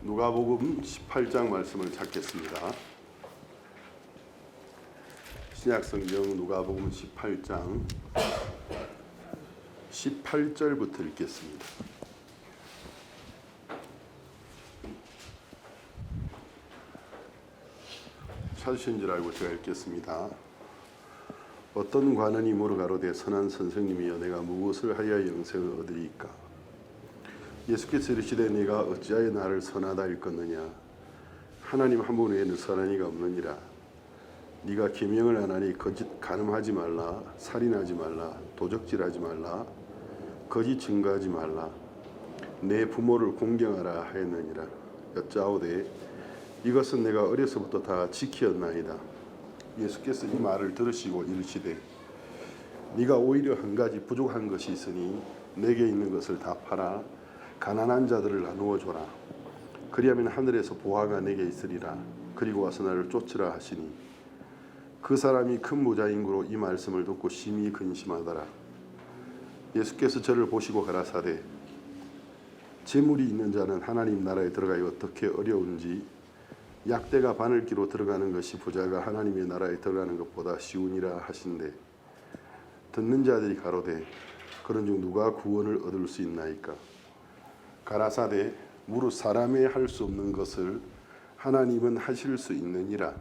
누가복음 18장 말씀을 찾겠습니다. 신약성경 누가복음 18장 18절부터 읽겠습니다. 찾으신 줄 알고 제가 읽겠습니다. 어떤 관원이 물어가로되 선한 선생님이여 내가 무엇을 하여야 영생을 얻으리이까? 예수께서 이르시되 네가 어찌하여 나를 선하다 일컫느냐? 하나님 한 분 외에는 선한 이가 없느니라. 네가 계명을 안 하니 거짓 간음하지 말라, 살인하지 말라, 도적질하지 말라, 거짓 증거하지 말라, 내 부모를 공경하라 하였느니라. 여짜오되 이것은 내가 어려서부터 다 지키었나이다. 예수께서 이 말을 들으시고 이르시되 네가 오히려 한 가지 부족한 것이 있으니 내게 있는 것을 다 팔아 가난한 자들을 나누어 줘라. 그리하면 하늘에서 보화가 내게 있으리라. 그리고 와서 나를 쫓으라 하시니 그 사람이 큰 무자인구로 이 말씀을 듣고 심히 근심하더라. 예수께서 저를 보시고 가라사대 재물이 있는 자는 하나님 나라에 들어가기 어떻게 어려운지 약대가 바늘기로 들어가는 것이 부자가 하나님의 나라에 들어가는 것보다 쉬우니라 하신대. 듣는 자들이 가로되 그런 중 누가 구원을 얻을 수 있나이까? 가라사대 무릇 사람이 할 수 없는 것을 하나님은 하실 수 있느니라.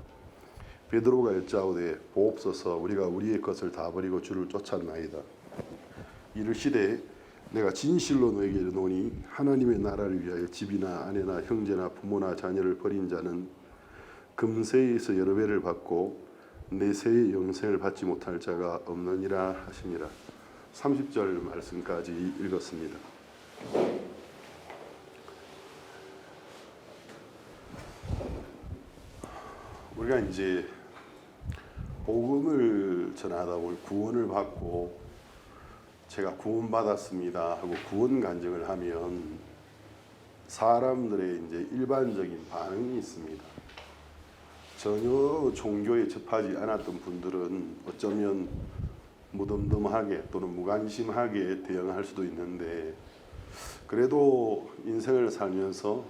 베드로가 여짜오되 보옵소서 우리가 우리의 것을 다 버리고 주를 쫓았나이다. 이르시되 내가 진실로 너에게 이르노니 하나님의 나라를 위하여 집이나 아내나 형제나 부모나 자녀를 버린 자는 금세에서 여러 배를 받고 내세의 영생을 받지 못할 자가 없느니라 하시니라. 30절 말씀까지 읽었습니다. 우리가 이제 복음을 전하다 보니 구원을 받고 제가 구원받았습니다 하고 구원 간증을 하면 사람들의 이제 일반적인 반응이 있습니다. 전혀 종교에 접하지 않았던 분들은 어쩌면 무덤덤하게 또는 무관심하게 대응할 수도 있는데 그래도 인생을 살면서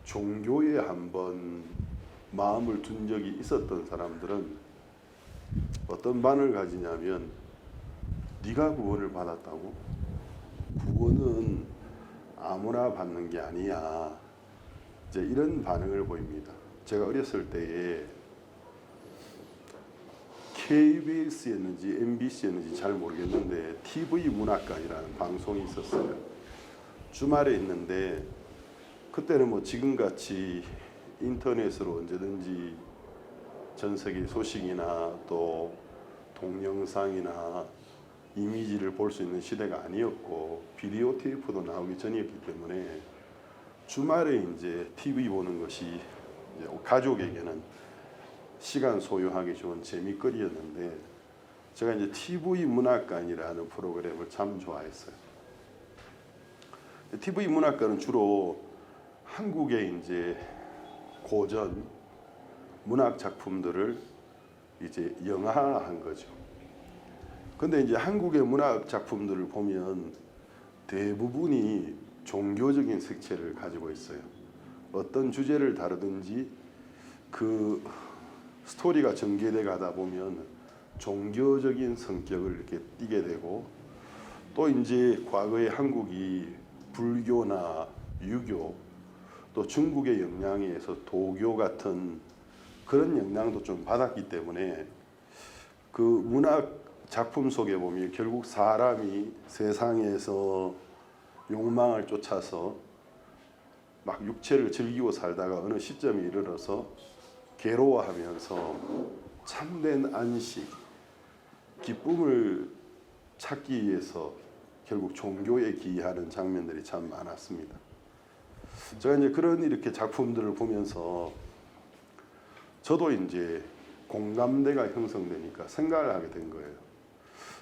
종교에 한번 마음을 둔 적이 있었던 사람들은 어떤 반응을 가지냐면 네가 구원을 받았다고? 구원은 아무나 받는 게 아니야. 이제 이런 반응을 보입니다. 제가 어렸을 때에 KBS였는지 MBC였는지 잘 모르겠는데 TV 문학관이라는 방송이 있었어요. 주말에 있는데 그때는 뭐 지금같이 인터넷으로 언제든지 전 세계 소식이나 또 동영상이나 이미지를 볼 수 있는 시대가 아니었고 비디오 테이프도 나오기 전이었기 때문에 주말에 이제 TV 보는 것이 이제 가족에게는 시간 소요하기 좋은 재미거리였는데 제가 이제 TV 문학관이라는 프로그램을 참 좋아했어요. TV 문학관은 주로 한국의 이제 고전 문학 작품들을 이제 영화화한 거죠. 근데 이제 한국의 문학 작품들을 보면 대부분이 종교적인 색채를 가지고 있어요. 어떤 주제를 다루든지 그 스토리가 전개돼 가다 보면 종교적인 성격을 이렇게 띠게 되고 또 이제 과거에 한국이 불교나 유교 또 중국의 영향에 의해서 도교 같은 그런 영향도 좀 받았기 때문에 그 문학 작품 속에 보면 결국 사람이 세상에서 욕망을 쫓아서 막 육체를 즐기고 살다가 어느 시점에 이르러서 괴로워하면서 참된 안식, 기쁨을 찾기 위해서 결국 종교에 기이하는 장면들이 참 많았습니다. 제가 이제 그런 이렇게 작품들을 보면서 저도 이제 공감대가 형성되니까 생각을 하게 된 거예요.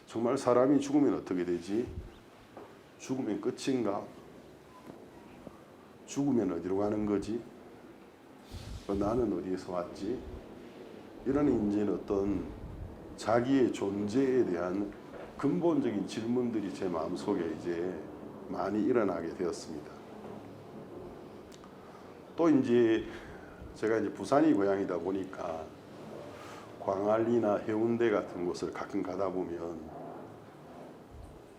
정말 사람이 죽으면 어떻게 되지? 죽으면 끝인가? 죽으면 어디로 가는 거지? 나는 어디에서 왔지? 이런 이제 어떤 자기의 존재에 대한 근본적인 질문들이 제 마음속에 이제 많이 일어나게 되었습니다. 또 이제 제가 이제 부산이 고향이다 보니까 광안리나 해운대 같은 곳을 가끔 가다 보면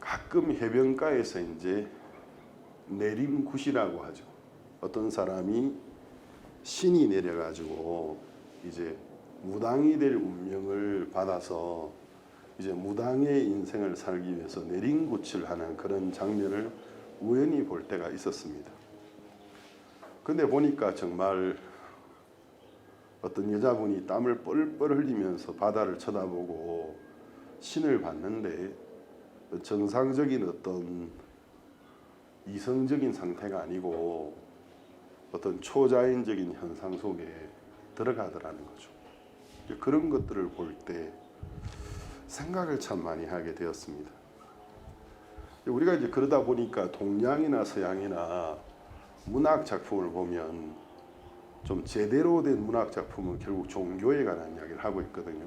가끔 해변가에서 이제 내림굿이라고 하죠. 어떤 사람이 신이 내려가지고 이제 무당이 될 운명을 받아서 이제 무당의 인생을 살기 위해서 내림굿을 하는 그런 장면을 우연히 볼 때가 있었습니다. 근데 보니까 정말 어떤 여자분이 땀을 뻘뻘 흘리면서 바다를 쳐다보고 신을 봤는데 정상적인 어떤 이성적인 상태가 아니고 어떤 초자연적인 현상 속에 들어가더라는 거죠. 그런 것들을 볼 때 생각을 참 많이 하게 되었습니다. 우리가 이제 그러다 보니까 동양이나 서양이나 문학 작품을 보면 좀 제대로 된 문학 작품은 결국 종교에 관한 이야기를 하고 있거든요.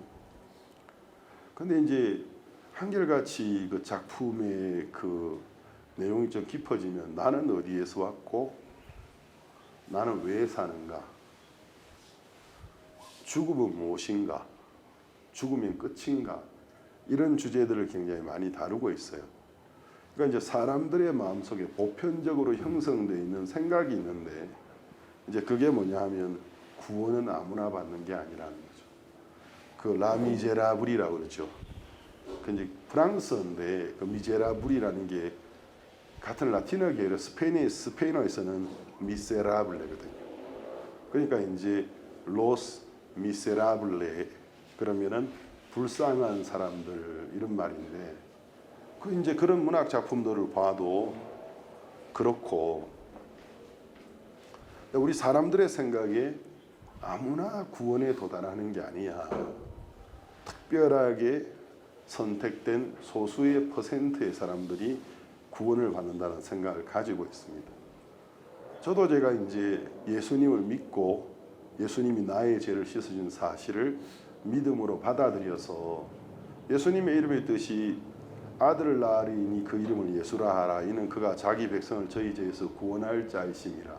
근데 이제 한결같이 그 작품의 그 내용이 좀 깊어지면 나는 어디에서 왔고 나는 왜 사는가, 죽음은 무엇인가, 죽으면 끝인가, 이런 주제들을 굉장히 많이 다루고 있어요. 그러니까 이제 사람들의 마음속에 보편적으로 형성되어 있는 생각이 있는데 이제 그게 뭐냐 하면 구원은 아무나 받는 게 아니라는 거죠. 그 라미제라블이라고 그러죠. 그 이제 프랑스어인데 그 미제라블이라는 게 같은 라틴어 계열 스페인어에서는 미세라블레거든요. 그러니까 이제 로스 미세라블레 그러면은 불쌍한 사람들 이런 말인데 그 이제 그런 문학 작품들을 봐도 그렇고 우리 사람들의 생각에 아무나 구원에 도달하는 게 아니야. 특별하게 선택된 소수의 퍼센트의 사람들이 구원을 받는다는 생각을 가지고 있습니다. 저도 제가 이제 예수님을 믿고 예수님이 나의 죄를 씻어준 사실을 믿음으로 받아들여서 예수님의 이름의 뜻이 아들을 낳으리니 그 이름을 예수라 하라. 이는 그가 자기 백성을 저희 죄에서 구원할 자이심이라.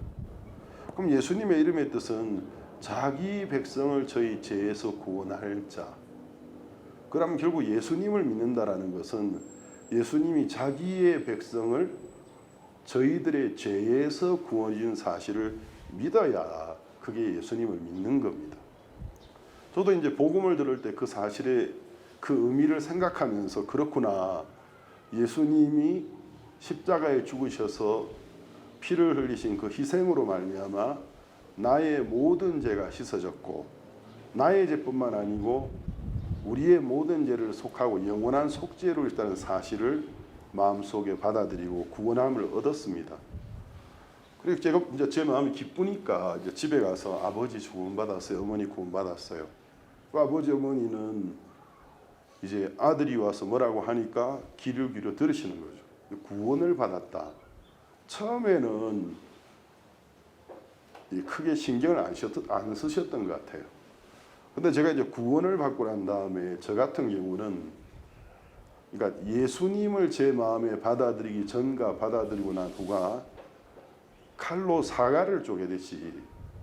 그럼 예수님의 이름의 뜻은 자기 백성을 저희 죄에서 구원할 자. 그럼 결국 예수님을 믿는다라는 것은 예수님이 자기의 백성을 저희들의 죄에서 구원해 준 사실을 믿어야 그게 예수님을 믿는 겁니다. 저도 이제 복음을 들을 때 그 사실의 그 의미를 생각하면서 그렇구나. 예수님이 십자가에 죽으셔서 피를 흘리신 그 희생으로 말미암아 나의 모든 죄가 씻어졌고 나의 죄뿐만 아니고 우리의 모든 죄를 속하고 영원한 속죄로 있다는 사실을 마음속에 받아들이고 구원함을 얻었습니다. 그리고 제가 이제 제 마음이 기쁘니까 이제 집에 가서 아버지 구원받았어요. 어머니 구원받았어요. 그 아버지 어머니는 이제 아들이 와서 뭐라고 하니까 귀를 기울여 들으시는 거죠. 구원을 받았다. 처음에는 크게 신경을 안 쓰셨던 것 같아요. 근데 제가 이제 구원을 받고 난 다음에 저 같은 경우는 그러니까 예수님을 제 마음에 받아들이기 전과 받아들이고 난 후가 칼로 사과를 쪼개듯이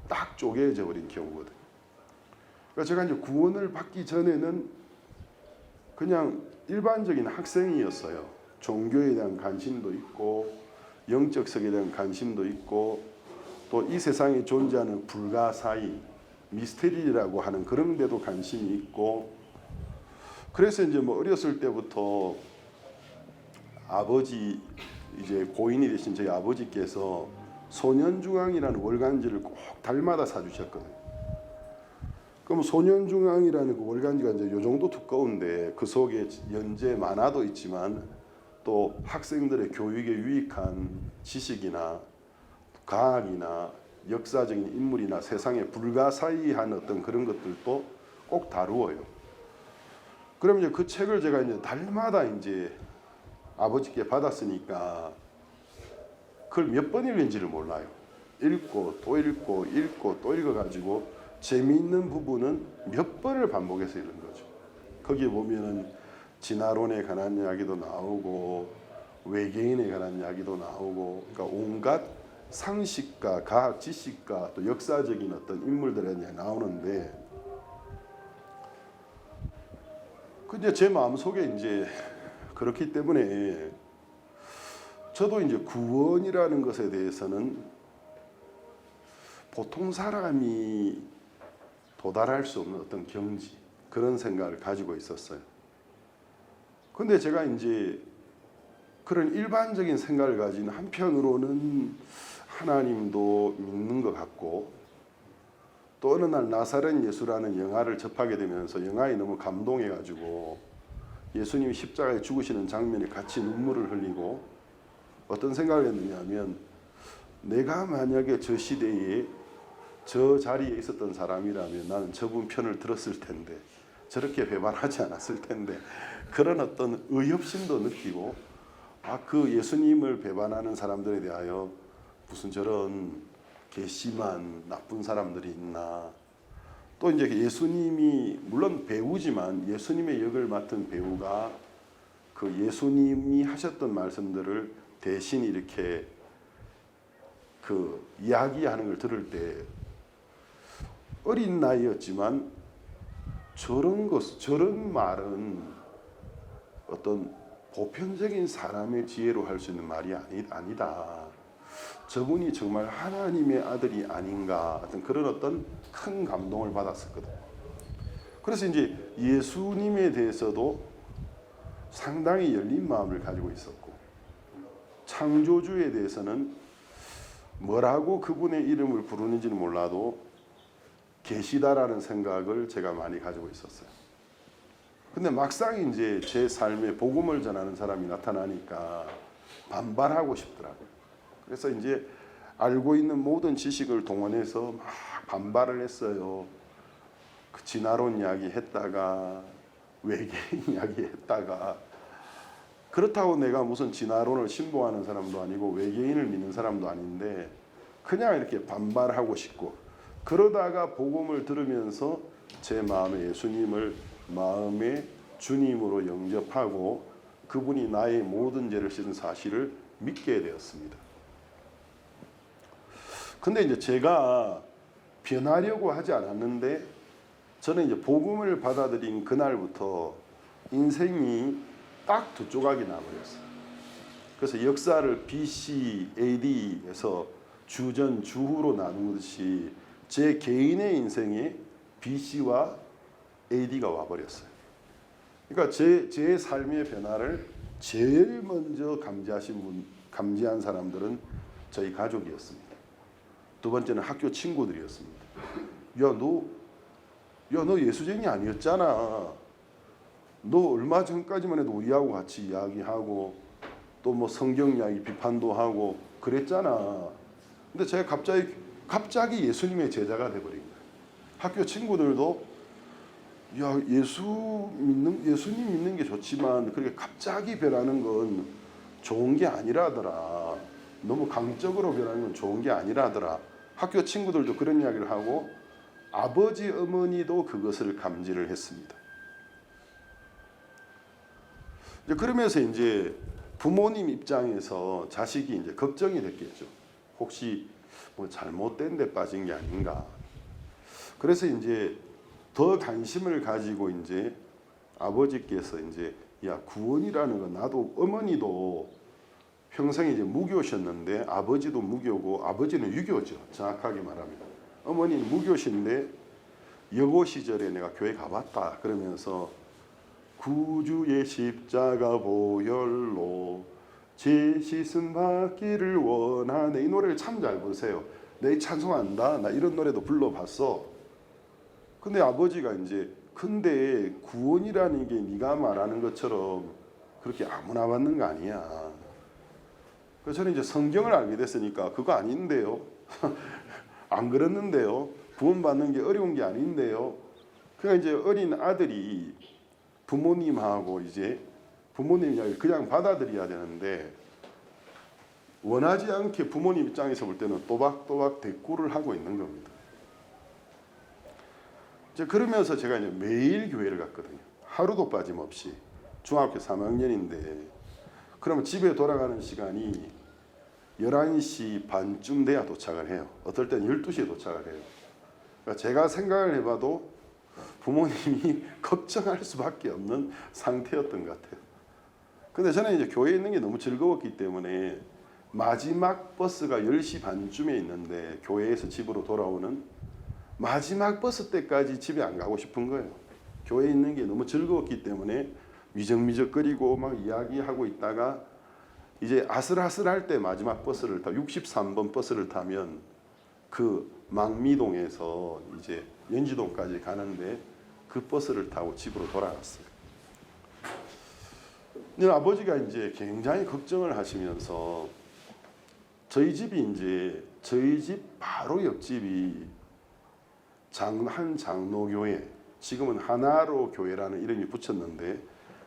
딱 쪼개져 버린 경우거든요. 그러니까 제가 이제 구원을 받기 전에는 그냥 일반적인 학생이었어요. 종교에 대한 관심도 있고 영적 sek에 대한 관심도 있고 또 이 세상에 존재하는 불가사의 미스테리라고 하는 그런 데도 관심이 있고 그래서 이제 뭐 어렸을 때부터 아버지 이제 고인이 되신 저희 아버지께서 소년중앙이라는 월간지를 꼭 달마다 사주셨거든요. 그럼 소년중앙이라는 그 월간지가 이제 요 정도 두꺼운데 그 속에 연재 만화도 있지만 또 학생들의 교육에 유익한 지식이나 과학이나 역사적인 인물이나 세상에 불가사의한 어떤 그런 것들도 꼭 다루어요. 그럼 이제 그 책을 제가 이제 달마다 이제 아버지께 받았으니까 그걸 몇 번 읽는지를 몰라요. 읽고 또 읽고 읽고 또 읽어가지고 재미있는 부분은 몇 번을 반복해서 읽는 거죠. 거기에 보면은 진화론에 관한 이야기도 나오고 외계인에 관한 이야기도 나오고 그러니까 온갖 상식과 과학 지식과 또 역사적인 어떤 인물들이 이제 나오는데, 근데 제 마음 속에 이제 그렇기 때문에 저도 이제 구원이라는 것에 대해서는 보통 사람이 도달할 수 없는 어떤 경지, 그런 생각을 가지고 있었어요. 근데 제가 이제 그런 일반적인 생각을 가진 한편으로는 하나님도 믿는 것 같고, 또 어느 날 나사렛 예수라는 영화를 접하게 되면서 영화에 너무 감동해가지고 예수님이 십자가에 죽으시는 장면에 같이 눈물을 흘리고 어떤 생각을 했느냐 하면, 내가 만약에 저 시대에 저 자리에 있었던 사람이라면 나는 저분 편을 들었을 텐데, 저렇게 배반하지 않았을 텐데, 그런 어떤 의협심도 느끼고, 그 예수님을 배반하는 사람들에 대하여 무슨 저런 괘씸한 나쁜 사람들이 있나. 또 이제 예수님이 물론 배우지만 예수님의 역을 맡은 배우가 그 예수님이 하셨던 말씀들을 대신 이렇게 그 이야기하는 걸 들을 때 어린 나이였지만 저런 말은 어떤 보편적인 사람의 지혜로 할 수 있는 말이 아니다. 저분이 정말 하나님의 아들이 아닌가, 어떤 그런 어떤 큰 감동을 받았었거든요. 그래서 이제 예수님에 대해서도 상당히 열린 마음을 가지고 있었고, 창조주에 대해서는 뭐라고 그분의 이름을 부르는지는 몰라도 계시다라는 생각을 제가 많이 가지고 있었어요. 근데 막상 이제 제 삶에 복음을 전하는 사람이 나타나니까 반발하고 싶더라고요. 그래서 이제 알고 있는 모든 지식을 동원해서 막 반발을 했어요. 그 진화론 이야기 했다가 외계인 이야기 했다가, 그렇다고 내가 무슨 진화론을 신봉하는 사람도 아니고 외계인을 믿는 사람도 아닌데 그냥 이렇게 반발하고 싶고, 그러다가 복음을 들으면서 제 마음에 예수님을 마음의 주님으로 영접하고 그분이 나의 모든 죄를 씻은 사실을 믿게 되었습니다. 근데 이제 제가 변하려고 하지 않았는데, 저는 이제 복음을 받아들인 그날부터 인생이 딱 두 조각이 나버렸어요. 그래서 역사를 BC, AD에서 주전, 주후로 나누듯이 제 개인의 인생에 BC와 AD가 와버렸어요. 그러니까 제 삶의 변화를 제일 먼저 감지한 사람들은 저희 가족이었습니다. 두 번째는 학교 친구들이었습니다. 너 예수쟁이 아니었잖아. 너 얼마 전까지만 해도 우리하고 같이 이야기하고 또 뭐 성경 이야기 비판도 하고 그랬잖아. 근데 제가 갑자기 예수님의 제자가 돼버린 거예요. 학교 친구들도 예수님 믿는 게 좋지만 그렇게 갑자기 변하는 건 좋은 게 아니라더라. 너무 강적으로 변하는 건 좋은 게 아니라더라. 학교 친구들도 그런 이야기를 하고 아버지 어머니도 그것을 감지를 했습니다. 그러면서 이제 부모님 입장에서 자식이 이제 걱정이 됐겠죠. 혹시 뭐 잘못된 데 빠진 게 아닌가. 그래서 이제 더 관심을 가지고 이제 아버지께서 이제 구원이라는 건, 나도 어머니도 평생 이제 무교셨는데 아버지도 무교고, 아버지는 유교죠. 정확하게 말하면 어머니는 무교신데 여고 시절에 내가 교회 가봤다 그러면서 구주의 십자가 보혈로 제 씻음 받기를 원하네, 이 노래를 참 잘 부르세요. 내 찬송한다, 나 이런 노래도 불러봤어. 근데 아버지가 이제 근데 구원이라는 게 네가 말하는 것처럼 그렇게 아무나 받는 거 아니야. 그래서 저는 이제 성경을 알게 됐으니까 그거 아닌데요. 안 그랬는데요. 구원받는 게 어려운 게 아닌데요. 그러니까 이제 어린 아들이 부모님하고 이제 부모님 이야기를 그냥 받아들여야 되는데, 원하지 않게 부모님 입장에서 볼 때는 또박또박 대꾸를 하고 있는 겁니다. 이제 그러면서 제가 이제 매일 교회를 갔거든요. 하루도 빠짐없이. 중학교 3학년인데 그러면 집에 돌아가는 시간이 11시 반쯤 돼야 도착을 해요. 어떨 때는 12시에 도착을 해요. 그러니까 제가 생각을 해봐도 부모님이 걱정할 수밖에 없는 상태였던 것 같아요. 근데 저는 이제 교회에 있는 게 너무 즐거웠기 때문에 마지막 버스가 10시 반쯤에 있는데 교회에서 집으로 돌아오는 마지막 버스 때까지 집에 안 가고 싶은 거예요. 교회에 있는 게 너무 즐거웠기 때문에 미적미적거리고 막 이야기하고 있다가 이제 아슬아슬할 때 마지막 버스를 타 63번 버스를 타면 그 망미동에서 이제 연지동까지 가는데 그 버스를 타고 집으로 돌아갔어요. 근데 아버지가 이제 굉장히 걱정을 하시면서 저희 집 바로 옆집이 한 장로교회, 지금은 하나로 교회라는 이름이 붙였는데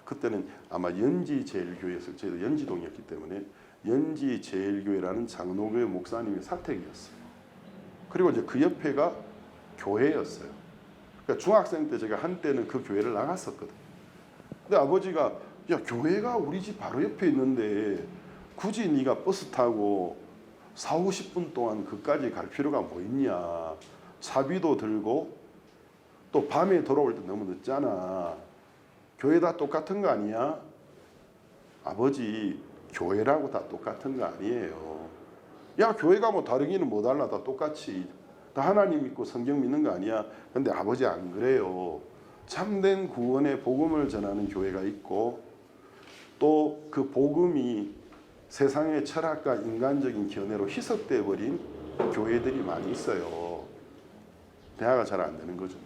그때는 아마 연지제일교회에서 저희도 연지동이었기 때문에 연지제일교회라는 장로교회 목사님의 사택이었어요. 그리고 이제 그 옆에가 교회였어요. 그러니까 중학생 때 제가 한때는 그 교회를 나갔었거든요. 근데 아버지가 야 교회가 우리 집 바로 옆에 있는데 굳이 네가 버스 타고 4, 50분 동안 그까지 갈 필요가 뭐 있냐. 차비도 들고 또 밤에 돌아올 때 너무 늦잖아. 교회 다 똑같은 거 아니야? 아버지 교회라고 다 똑같은 거 아니에요. 야 교회가 뭐 다르기는 뭐 달라. 다 똑같이 다 하나님 믿고 성경 믿는 거 아니야. 근데 아버지 안 그래요. 참된 구원의 복음을 전하는 교회가 있고 또 그 복음이 세상의 철학과 인간적인 견해로 희석돼 버린 교회들이 많이 있어요. 대화가 잘 안 되는 거죠.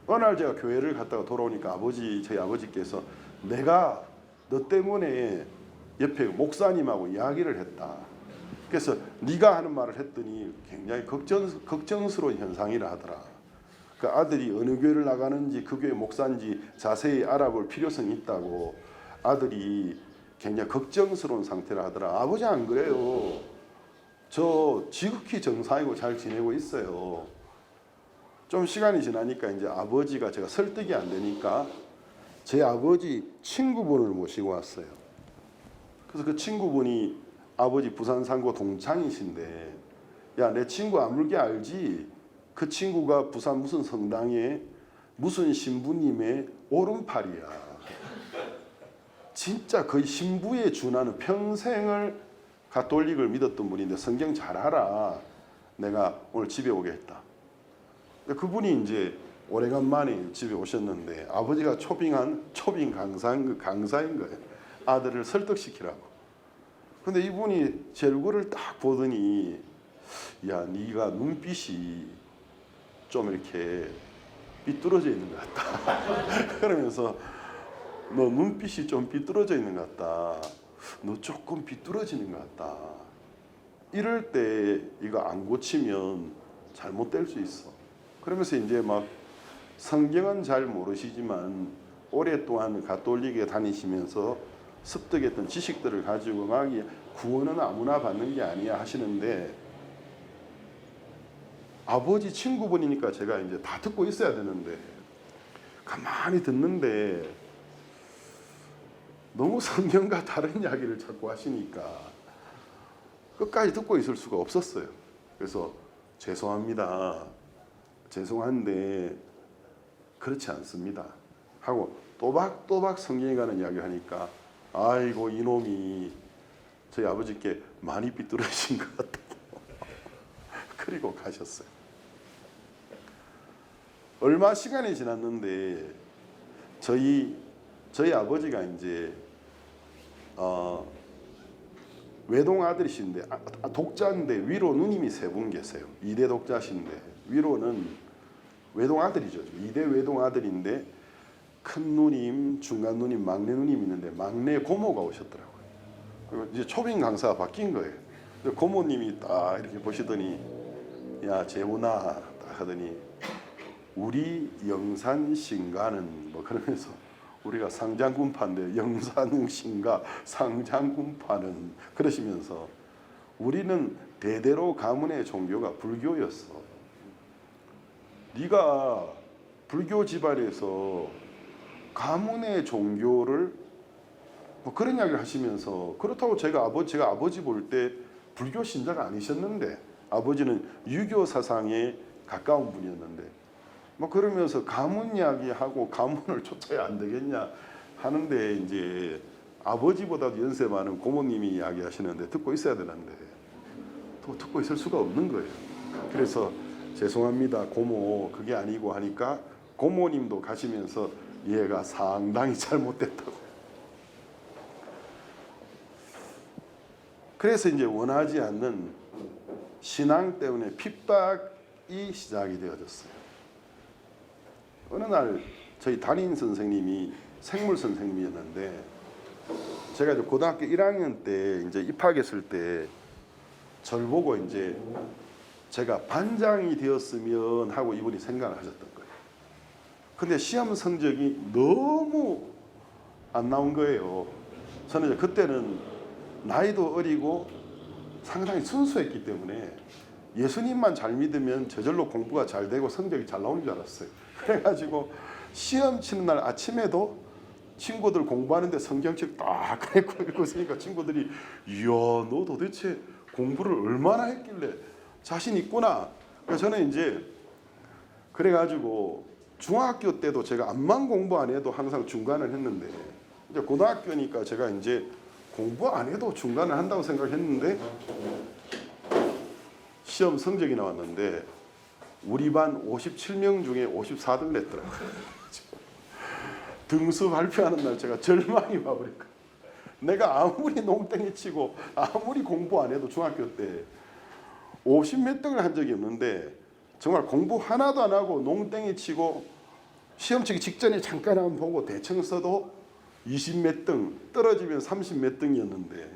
어느 날 제가 교회를 갔다가 돌아오니까 저희 아버지께서 내가 너 때문에 옆에 목사님하고 이야기를 했다. 그래서 네가 하는 말을 했더니 굉장히 걱정스러운 현상이라 하더라. 그 아들이 어느 교회를 나가는지 그 교회 목사인지 자세히 알아볼 필요성이 있다고 아들이 굉장히 걱정스러운 상태라 하더라. 아버지 안 그래요. 저 지극히 정상이고 잘 지내고 있어요. 좀 시간이 지나니까 이제 아버지가 제가 설득이 안 되니까 제 아버지 친구분을 모시고 왔어요. 그래서 그 친구분이 아버지 부산 상고 동창이신데 야 내 친구 아물게 알지? 그 친구가 부산 무슨 성당에 무슨 신부님의 오른팔이야. 진짜 거의 신부에 준하는 평생을 가톨릭을 믿었던 분인데 성경 잘 알아. 내가 오늘 집에 오게 했다. 그분이 이제 오래간만에 집에 오셨는데 아버지가 초빙 강사인 거예요. 아들을 설득시키라고. 근데 이분이 제 얼굴을 딱 보더니 야 네가 눈빛이 좀 이렇게 삐뚤어져 있는 것 같다. 그러면서 너 눈빛이 좀 삐뚤어져 있는 것 같다. 너 조금 삐뚤어지는 것 같다. 이럴 때 이거 안 고치면 잘못될 수 있어. 그러면서 이제 막 성경은 잘 모르시지만 오랫동안 가톨릭에 다니시면서 습득했던 지식들을 가지고 막 구원은 아무나 받는 게 아니야 하시는데 아버지 친구분이니까 제가 이제 다 듣고 있어야 되는데 가만히 듣는데 너무 성경과 다른 이야기를 자꾸 하시니까 끝까지 듣고 있을 수가 없었어요. 그래서 죄송합니다. 죄송한데 그렇지 않습니다. 하고 또박또박 성경에 관한 이야기를 하니까 아이고 이놈이 저희 아버지께 많이 삐뚤어진 것 같다고 그리고 가셨어요. 얼마 시간이 지났는데 저희 아버지가 이제 외동 아들이신데 독자인데 위로 누님이 세 분 계세요. 2대 독자신데 위로는 외동 아들이죠. 2대 외동 아들인데 큰 누님, 중간 누님, 막내 누님 있는데 막내 고모가 오셨더라고요. 그리고 이제 초빙 강사가 바뀐 거예요. 고모님이 딱 이렇게 보시더니 야 재훈아 딱 하더니 우리 영산 신가는 뭐 그러면서 우리가 상장군파인데 영산 신가 상장군파는 그러시면서 우리는 대대로 가문의 종교가 불교였어. 네가 불교 집안에서 가문의 종교를 뭐 그런 이야기를 하시면서 그렇다고 제가 아버지 볼 때 불교 신자가 아니셨는데 아버지는 유교 사상에 가까운 분이었는데 뭐 그러면서 가문 이야기하고 가문을 쫓아야 안 되겠냐 하는데 이제 아버지보다도 연세 많은 고모님이 이야기하시는데 듣고 있어야 되는데 또 듣고 있을 수가 없는 거예요. 그래서 죄송합니다 고모 그게 아니고 하니까 고모님도 가시면서 얘가 상당히 잘못됐다고. 그래서 이제 원하지 않는 신앙 때문에 핍박이 시작이 되어졌어요. 어느 날 저희 담임 선생님이 생물 선생님이었는데 제가 이제 고등학교 1학년 때 이제 입학했을 때 저를 보고 이제 제가 반장이 되었으면 하고 이분이 생각을 하셨던 거예요. 근데 시험 성적이 너무 안 나온 거예요. 저는 이제 그때는 나이도 어리고 상당히 순수했기 때문에 예수님만 잘 믿으면 저절로 공부가 잘 되고 성적이 잘 나오는 줄 알았어요. 그래가지고 시험 치는 날 아침에도 친구들 공부하는데 성경책 딱 읽고 있으니까 친구들이 이야 너 도대체 공부를 얼마나 했길래 자신 있구나. 그래서 저는 이제 그래가지고 중학교 때도 제가 암만 공부 안 해도 항상 중간을 했는데 이제 고등학교니까 제가 이제 공부 안 해도 중간을 한다고 생각했는데 시험 성적이 나왔는데 우리 반 57명 중에 54등을 했더라고요. 등수 발표하는 날 제가 절망이 와버릴까. 내가 아무리 농땡이 치고 아무리 공부 안 해도 중학교 때 50몇 등을 한 적이 없는데 정말 공부 하나도 안 하고 농땡이 치고 시험 치기 직전에 잠깐 한번 보고 대충 써도 20몇 등 떨어지면 30몇 등이었는데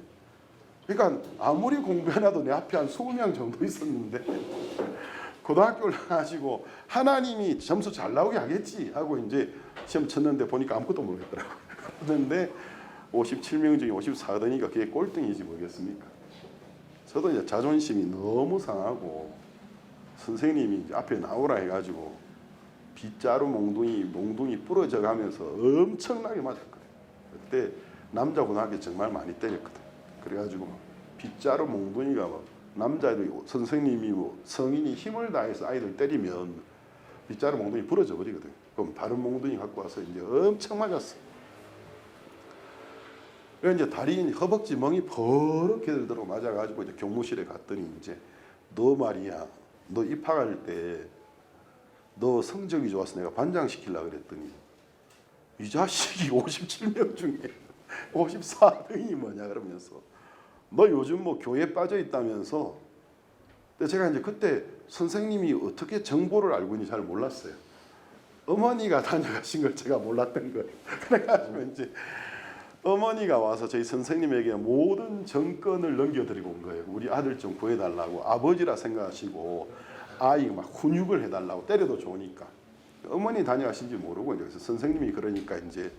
그러니까 아무리 공부해놔도 내 앞에 한 20명 정도 있었는데 고등학교를 가지고 하나님이 점수 잘 나오게 하겠지 하고 이제 시험 쳤는데 보니까 아무것도 모르겠더라고요. 그런데 57명 중에 54등이니까 그게 꼴등이지 뭐겠습니까? 저도 이제 자존심이 너무 상하고 선생님이 이제 앞에 나오라 해가지고 빗자루 몽둥이 부러져 가면서 엄청나게 맞았거든요. 그때 남자 고등학교 정말 많이 때렸거든. 그래가지고 빗자루 몽둥이가 막 남자애들 선생님이 뭐 성인이 힘을 다해서 아이들 때리면 빗자루 몽둥이 부러져 버리거든. 그럼 다른 몽둥이 갖고 와서 이제 엄청 맞았어. 그래서 이제 다리 허벅지 멍이 버럭 들어 맞아가지고 이제 교무실에 갔더니 이제 너 말이야, 너 입학할 때 너 성적이 좋아서 내가 반장 시키려고 그랬더니 이 자식이 57명 중에 54등이 뭐냐 그러면서 너 요즘 뭐 교회에 빠져 있다면서. 근데 제가 이제 그때 선생님이 어떻게 정보를 알고 있는지 잘 몰랐어요. 어머니가 다녀가신 걸 제가 몰랐던 거예요. 그래가지고 이제 어머니가 와서 저희 선생님에게 모든 정권을 넘겨드리고 온 거예요. 우리 아들 좀 구해달라고. 아버지라 생각하시고 아이가 막 훈육을 해달라고. 때려도 좋으니까. 어머니 다녀가신지 모르고 이제 선생님이 그러니까 이제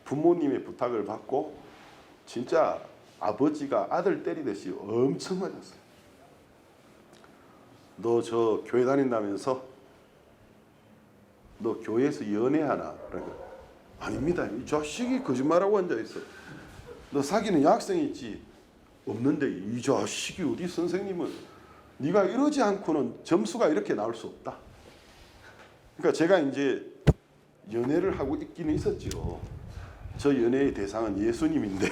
부모님의 부탁을 받고 진짜 아버지가 아들 때리듯이 엄청 맞았어요. 너 저 교회 다닌다면서 너 교회에서 연애하나? 그러니까 아닙니다. 이 자식이 거짓말하고 앉아있어. 너 사귀는 여학생이 있지? 없는데 이 자식이 어디. 선생님은 네가 이러지 않고는 점수가 이렇게 나올 수 없다. 그러니까 제가 이제 연애를 하고 있기는 있었죠. 저 연애의 대상은 예수님인데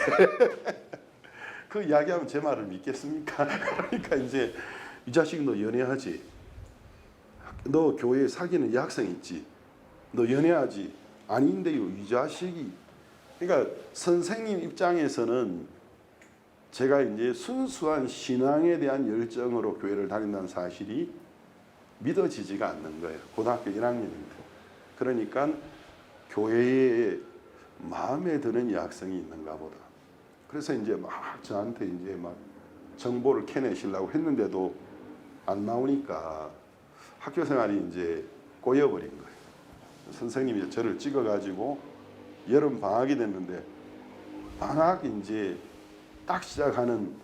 그 이야기하면 제 말을 믿겠습니까? 그러니까 이제 이 자식 너 연애하지? 너 교회에 사귀는 여학생 있지? 너 연애하지? 아닌데요 이 자식이. 그러니까 선생님 입장에서는 제가 이제 순수한 신앙에 대한 열정으로 교회를 다닌다는 사실이 믿어지지가 않는 거예요. 고등학교 1학년인데. 그러니까 교회에 마음에 드는 여학생이 있는가 보다. 그래서 이제 막 저한테 이제 막 정보를 캐내시려고 했는데도 안 나오니까 학교 생활이 이제 꼬여버린 거예요. 선생님이 저를 찍어가지고 여름 방학이 됐는데 방학이 이제 딱 시작하는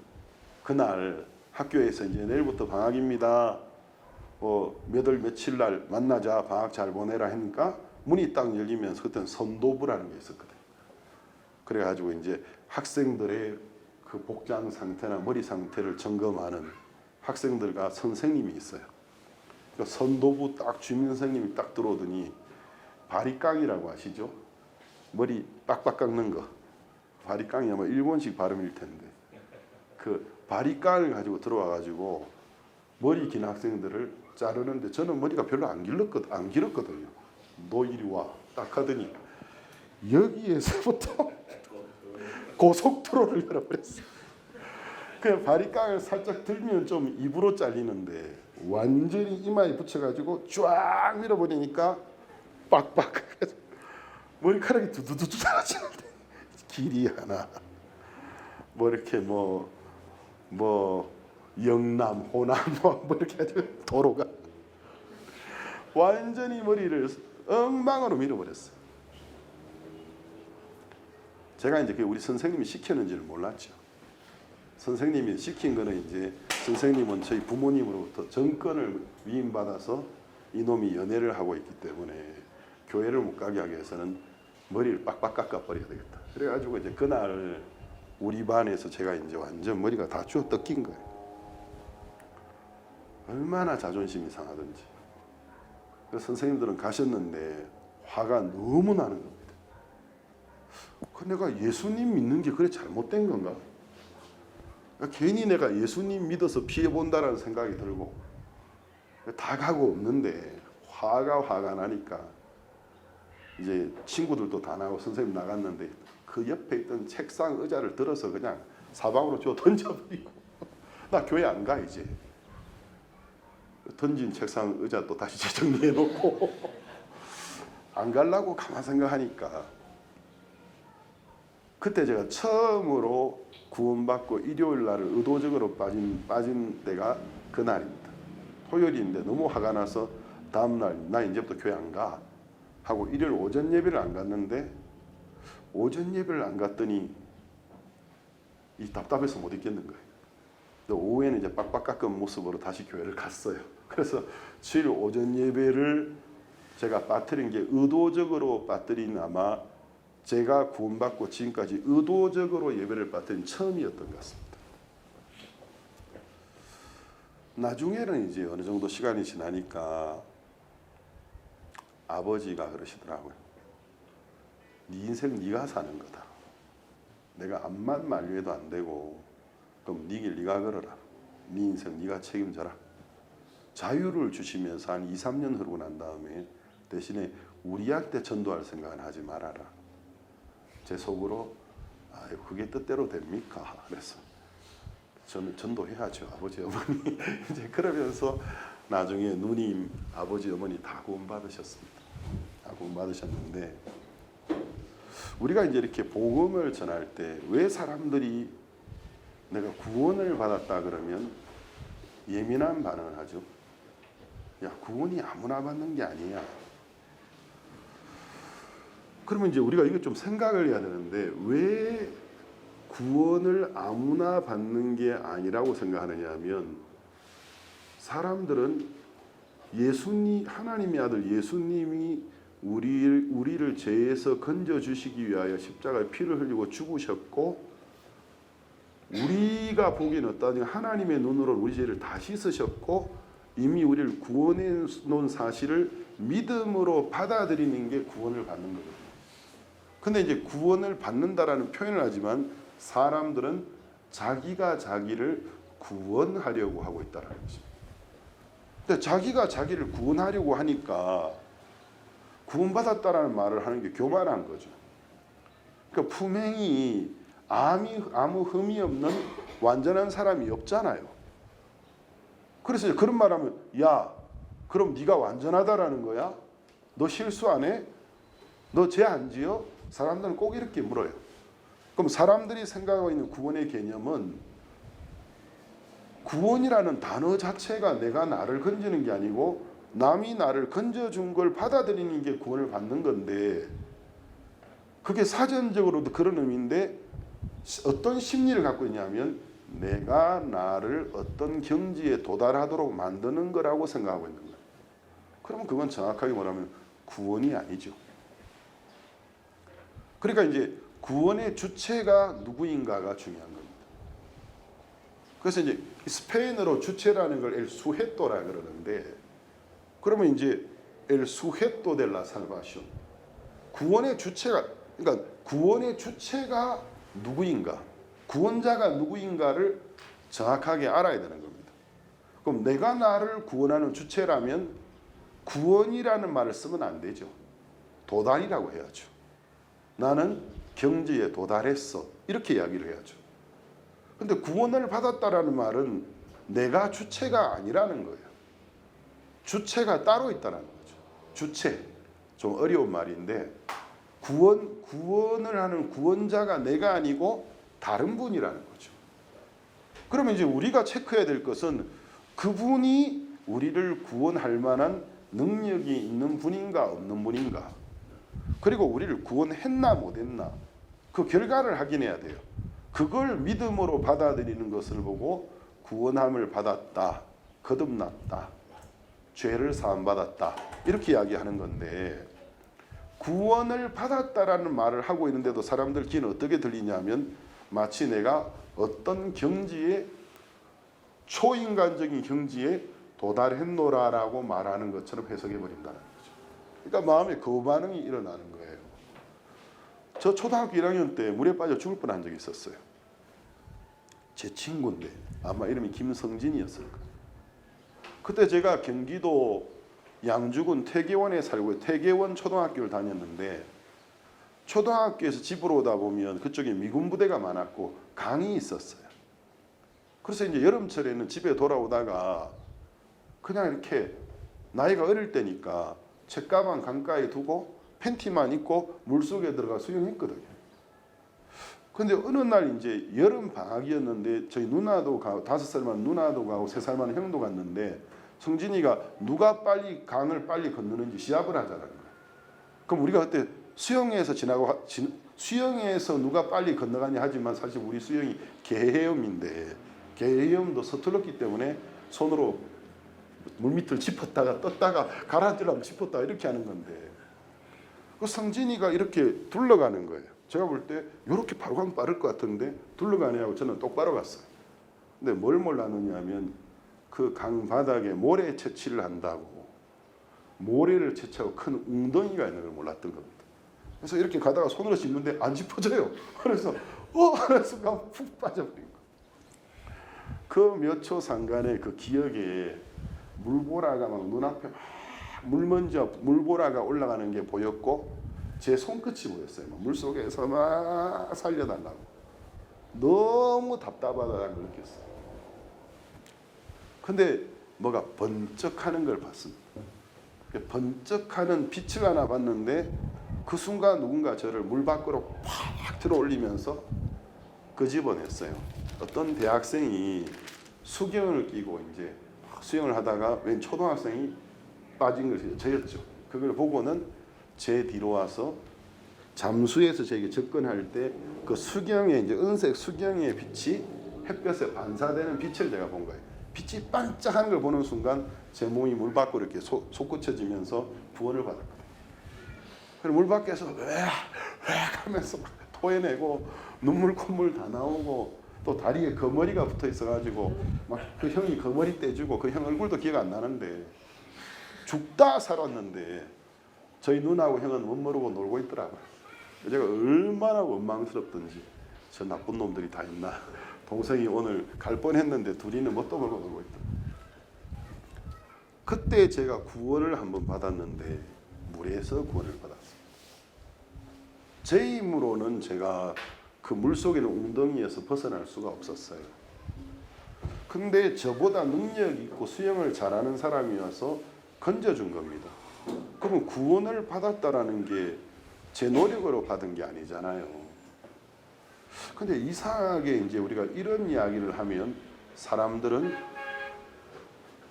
그날 학교에서 이제 내일부터 방학입니다. 몇 월 며칠 날 만나자. 방학 잘 보내라 하니까 문이 딱 열리면서 그때는 선도부라는 게 있었거든요. 그래가지고 이제 학생들의 그 복장 상태나 머리 상태를 점검하는 학생들과 선생님이 있어요. 그러니까 선도부 딱 주임 선생님이 딱 들어오더니 바리깡이라고 아시죠? 머리 빡빡 깎는 거. 바리깡이 아마 일본식 발음일 텐데 그 바리깡을 가지고 들어와 가지고 머리 긴 학생들을 자르는데 저는 머리가 별로 안 길었거든요. 너 이리 와 딱 하더니 여기에서부터 고속도로를 열어버렸어요. 그냥 바리깡을 살짝 들면 좀 입으로 잘리는데 완전히 이마에 붙여가지고 쫙 밀어버리니까 빡빡 머리카락이 두두두두 사라지는데 길이 하나 뭐 이렇게 뭐 영남 호남 뭐 이렇게 해가지고 도로가 완전히 머리를 엉망으로 밀어버렸어요. 제가 이제 우리 선생님이 시켰는지를 몰랐죠. 선생님이 시킨 거는 이제 선생님은 저희 부모님으로부터 정권을 위임받아서 이놈이 연애를 하고 있기 때문에 교회를 못 가게 하기 위해서는 머리를 빡빡 깎아버려야 되겠다. 그래가지고 이제 그날 우리 반에서 제가 이제 완전 머리가 다 주워 뜯긴 거예요. 얼마나 자존심이 상하든지. 그래서 선생님들은 가셨는데 화가 너무 나는 겁니다. 내가 예수님 믿는 게 그래 잘못된 건가? 괜히 내가 예수님 믿어서 피해본다라는 생각이 들고 다 가고 없는데 화가 나니까 이제 친구들도 다 나가고 선생님 나갔는데 그 옆에 있던 책상 의자를 들어서 그냥 사방으로 줘 던져버리고 나 교회 안 가 이제. 던진 책상 의자 또 다시 재정리해 놓고 안 가려고 가만 생각하니까 그때 제가 처음으로 구원받고 일요일 날을 의도적으로 빠진 때가 그날입니다. 토요일인데 너무 화가 나서 다음날 나 이제부터 교회 안 가 하고 일요일 오전 예배를 안 갔는데 오전 예배를 안 갔더니 이 답답해서 못 있겠는 거예요. 오후에는 이제 빡빡 깎은 모습으로 다시 교회를 갔어요. 그래서 주일 오전 예배를 제가 빠뜨린 게 의도적으로 빠뜨린 아마 제가 구원받고 지금까지 의도적으로 예배를 빠뜨린 처음이었던 것 같습니다. 나중에는 이제 어느 정도 시간이 지나니까 아버지가 그러시더라고요. 네 인생 네가 사는 거다. 내가 암만 만류해도 안 되고 그럼 네 길 네가 걸어라. 네 인생 네가 책임져라. 자유를 주시면서 한 2, 3년 흐르고 난 다음에 대신에 우리한테 전도할 생각은 하지 말아라. 제 속으로 아유 그게 뜻대로 됩니까? 그래서 저는 전도해야죠. 아버지 어머니. 이제 그러면서 나중에 누님 아버지 어머니 다 구원받으셨습니다. 다 구원받으셨는데 우리가 이제 이렇게 복음을 전할 때 왜 사람들이 내가 구원을 받았다 그러면 예민한 반응을 하죠. 야 구원이 아무나 받는 게 아니야. 그러면 이제 우리가 이거 좀 생각을 해야 되는데 왜 구원을 아무나 받는 게 아니라고 생각하느냐 하면 사람들은 하나님의 아들 예수님이 우리를 죄에서 건져주시기 위하여 십자가에 피를 흘리고 죽으셨고 우리가 보기에는 어떠냐 하나님의 눈으로 우리 죄를 다 씻으셨고 이미 우리를 구원해 놓은 사실을 믿음으로 받아들이는 게 구원을 받는 거거든요. 근데 이제 구원을 받는다라는 표현을 하지만 사람들은 자기가 자기를 구원하려고 하고 있다는 거죠. 근데 자기가 자기를 구원하려고 하니까 구원받았다라는 말을 하는 게 교만한 거죠. 그러니까 품행이 아무 흠이 없는 완전한 사람이 없잖아요. 그래서 그런 말하면 야 그럼 네가 완전하다라는 거야? 너 실수 안 해? 너 죄 안 지어? 사람들은 꼭 이렇게 물어요. 그럼 사람들이 생각하고 있는 구원의 개념은 구원이라는 단어 자체가 내가 나를 건지는 게 아니고 남이 나를 건져준 걸 받아들이는 게 구원을 받는 건데 그게 사전적으로도 그런 의미인데 어떤 심리를 갖고 있냐면 내가 나를 어떤 경지에 도달하도록 만드는 거라고 생각하고 있는 거예요. 그러면 그건 정확하게 말하면 구원이 아니죠. 그러니까 이제 구원의 주체가 누구인가가 중요한 겁니다. 그래서 이제 스페인어로 주체라는 걸 엘 수헤토라 그러는데, 그러면 이제 엘 수헤토 델라 살바시온, 구원의 주체가, 그러니까 구원의 주체가 누구인가, 구원자가 누구인가를 정확하게 알아야 되는 겁니다. 그럼 내가 나를 구원하는 주체라면 구원이라는 말을 쓰면 안 되죠. 도달이라고 해야죠. 나는 경지에 도달했어, 이렇게 이야기를 해야죠. 근데 구원을 받았다라는 말은 내가 주체가 아니라는 거예요. 주체가 따로 있다는 거죠. 주체, 좀 어려운 말인데, 구원을 하는 구원자가 내가 아니고 다른 분이라는 거죠. 그러면 이제 우리가 체크해야 될 것은 그분이 우리를 구원할 만한 능력이 있는 분인가 없는 분인가, 그리고 우리를 구원했나 못했나, 그 결과를 확인해야 돼요. 그걸 믿음으로 받아들이는 것을 보고 구원함을 받았다, 거듭났다, 죄를 사함받았다, 이렇게 이야기하는 건데, 구원을 받았다라는 말을 하고 있는데도 사람들 귀는 어떻게 들리냐면 마치 내가 어떤 경지에, 초인간적인 경지에 도달했노라라고 말하는 것처럼 해석해 버린다는 거죠. 그러니까 마음에 거부반응이 일어나는 거예요. 저 초등학교 1학년 때 물에 빠져 죽을 뻔한 적이 있었어요. 제 친구인데 아마 이름이 김성진이었을 거예요. 그때 제가 경기도 양주군 태계원에 살고, 태계원 초등학교를 다녔는데, 초등학교에서 집으로 오다 보면 그쪽에 미군 부대가 많았고 강이 있었어요. 그래서 이제 여름철에는 집에 돌아오다가 그냥 이렇게, 나이가 어릴 때니까 책가방 강가에 두고 팬티만 입고 물속에 들어가 수영했거든요. 근데 어느 날 이제 여름 방학이었는데 저희 누나도 가고, 5살만 누나도 가고 3살만 형도 갔는데, 성진이가 누가 빨리 강을 빨리 건너는지 시합을 하자는 거예요. 그럼 우리가 그때 수영에서 수영에서 누가 빨리 건너가냐 하지만 사실 우리 수영이 개헤엄인데, 개헤엄도 서툴렀기 때문에 손으로 물밑을 짚었다가 떴다가 가라앉으려면 짚었다가 이렇게 하는 건데, 그 성진이가 이렇게 둘러가는 거예요. 제가 볼 때 이렇게 바로 가면 빠를 것 같은데 둘러가냐고 저는 똑바로 갔어요. 근데 뭘 몰랐느냐 하면 그 강 바닥에 모래 채취를 한다고 모래를 채취하고 큰 웅덩이가 있는 걸 몰랐던 겁니다. 그래서 이렇게 가다가 손으로 짚는데 안 짚어져요. 그래서 하는 순간 푹 빠져버린 거예요. 그 몇 초 상간의 그 기억에 물보라가 막 눈앞에 막 물보라가 올라가는 게 보였고, 제 손끝이 보였어요. 물속에서 막 살려달라고. 너무 답답하다는 걸 느꼈어요. 근데 뭐가 번쩍하는 걸 봤습니다. 번쩍하는 빛을 하나 봤는데, 그 순간 누군가 저를 물 밖으로 팍 들어 올리면서 끄집어냈어요. 어떤 대학생이 수경을 끼고 이제 수영을 하다가 웬 초등학생이 빠진 것이 저였죠. 그걸 보고는 제 뒤로 와서 잠수해서 저에게 접근할 때 그 수경의 이제 은색 수경의 빛이 햇볕에 반사되는 빛을 제가 본 거예요. 빛이 반짝하는 걸 보는 순간 제 몸이 물 밖으로 이렇게 솟구쳐지면서 구원을 받았거든요. 그리고 물 밖에서 왜 하면서 막 토해내고 눈물 콧물 다 나오고, 또 다리에 거머리가 붙어 있어가지고 막 그 형이 거머리 떼주고, 그 형 얼굴도 기억 안 나는데 죽다 살았는데 저희 누나하고 형은 못 모르고 놀고 있더라고요. 제가 얼마나 원망스럽던지, 저 나쁜 놈들이 다 있나, 동생이 오늘 갈 뻔했는데 둘이는 뭣도 모르고 놀고 있다. 그때 제가 구원을 한번 받았는데 물에서 구원을 받았어요. 제 힘으로는 제가 그 물속에 있는 웅덩이에서 벗어날 수가 없었어요. 근데 저보다 능력 있고 수영을 잘하는 사람이 와서 건져준 겁니다. 그러면 구원을 받았다라는 게 제 노력으로 받은 게 아니잖아요. 근데 이상하게 이제 우리가 이런 이야기를 하면 사람들은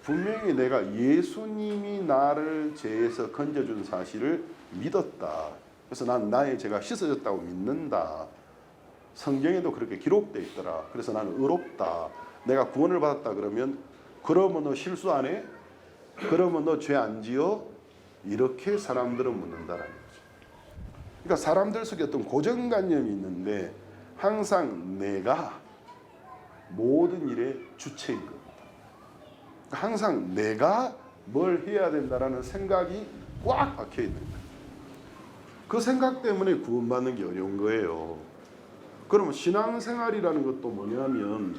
분명히 내가 예수님이 나를 죄에서 건져준 사실을 믿었다. 그래서 난 나의 죄가 씻어졌다고 믿는다. 성경에도 그렇게 기록되어 있더라. 그래서 나는 의롭다. 내가 구원을 받았다 그러면, 그러면 너 실수 안 해? 그러면 너 죄 안 지어? 이렇게 사람들은 묻는다라는 거죠. 그러니까 사람들 속에 어떤 고정관념이 있는데 항상 내가 모든 일의 주체인 겁니다. 항상 내가 뭘 해야 된다라는 생각이 꽉 박혀 있는 거예요. 그 생각 때문에 구원받는 게 어려운 거예요. 그러면 신앙생활이라는 것도 뭐냐면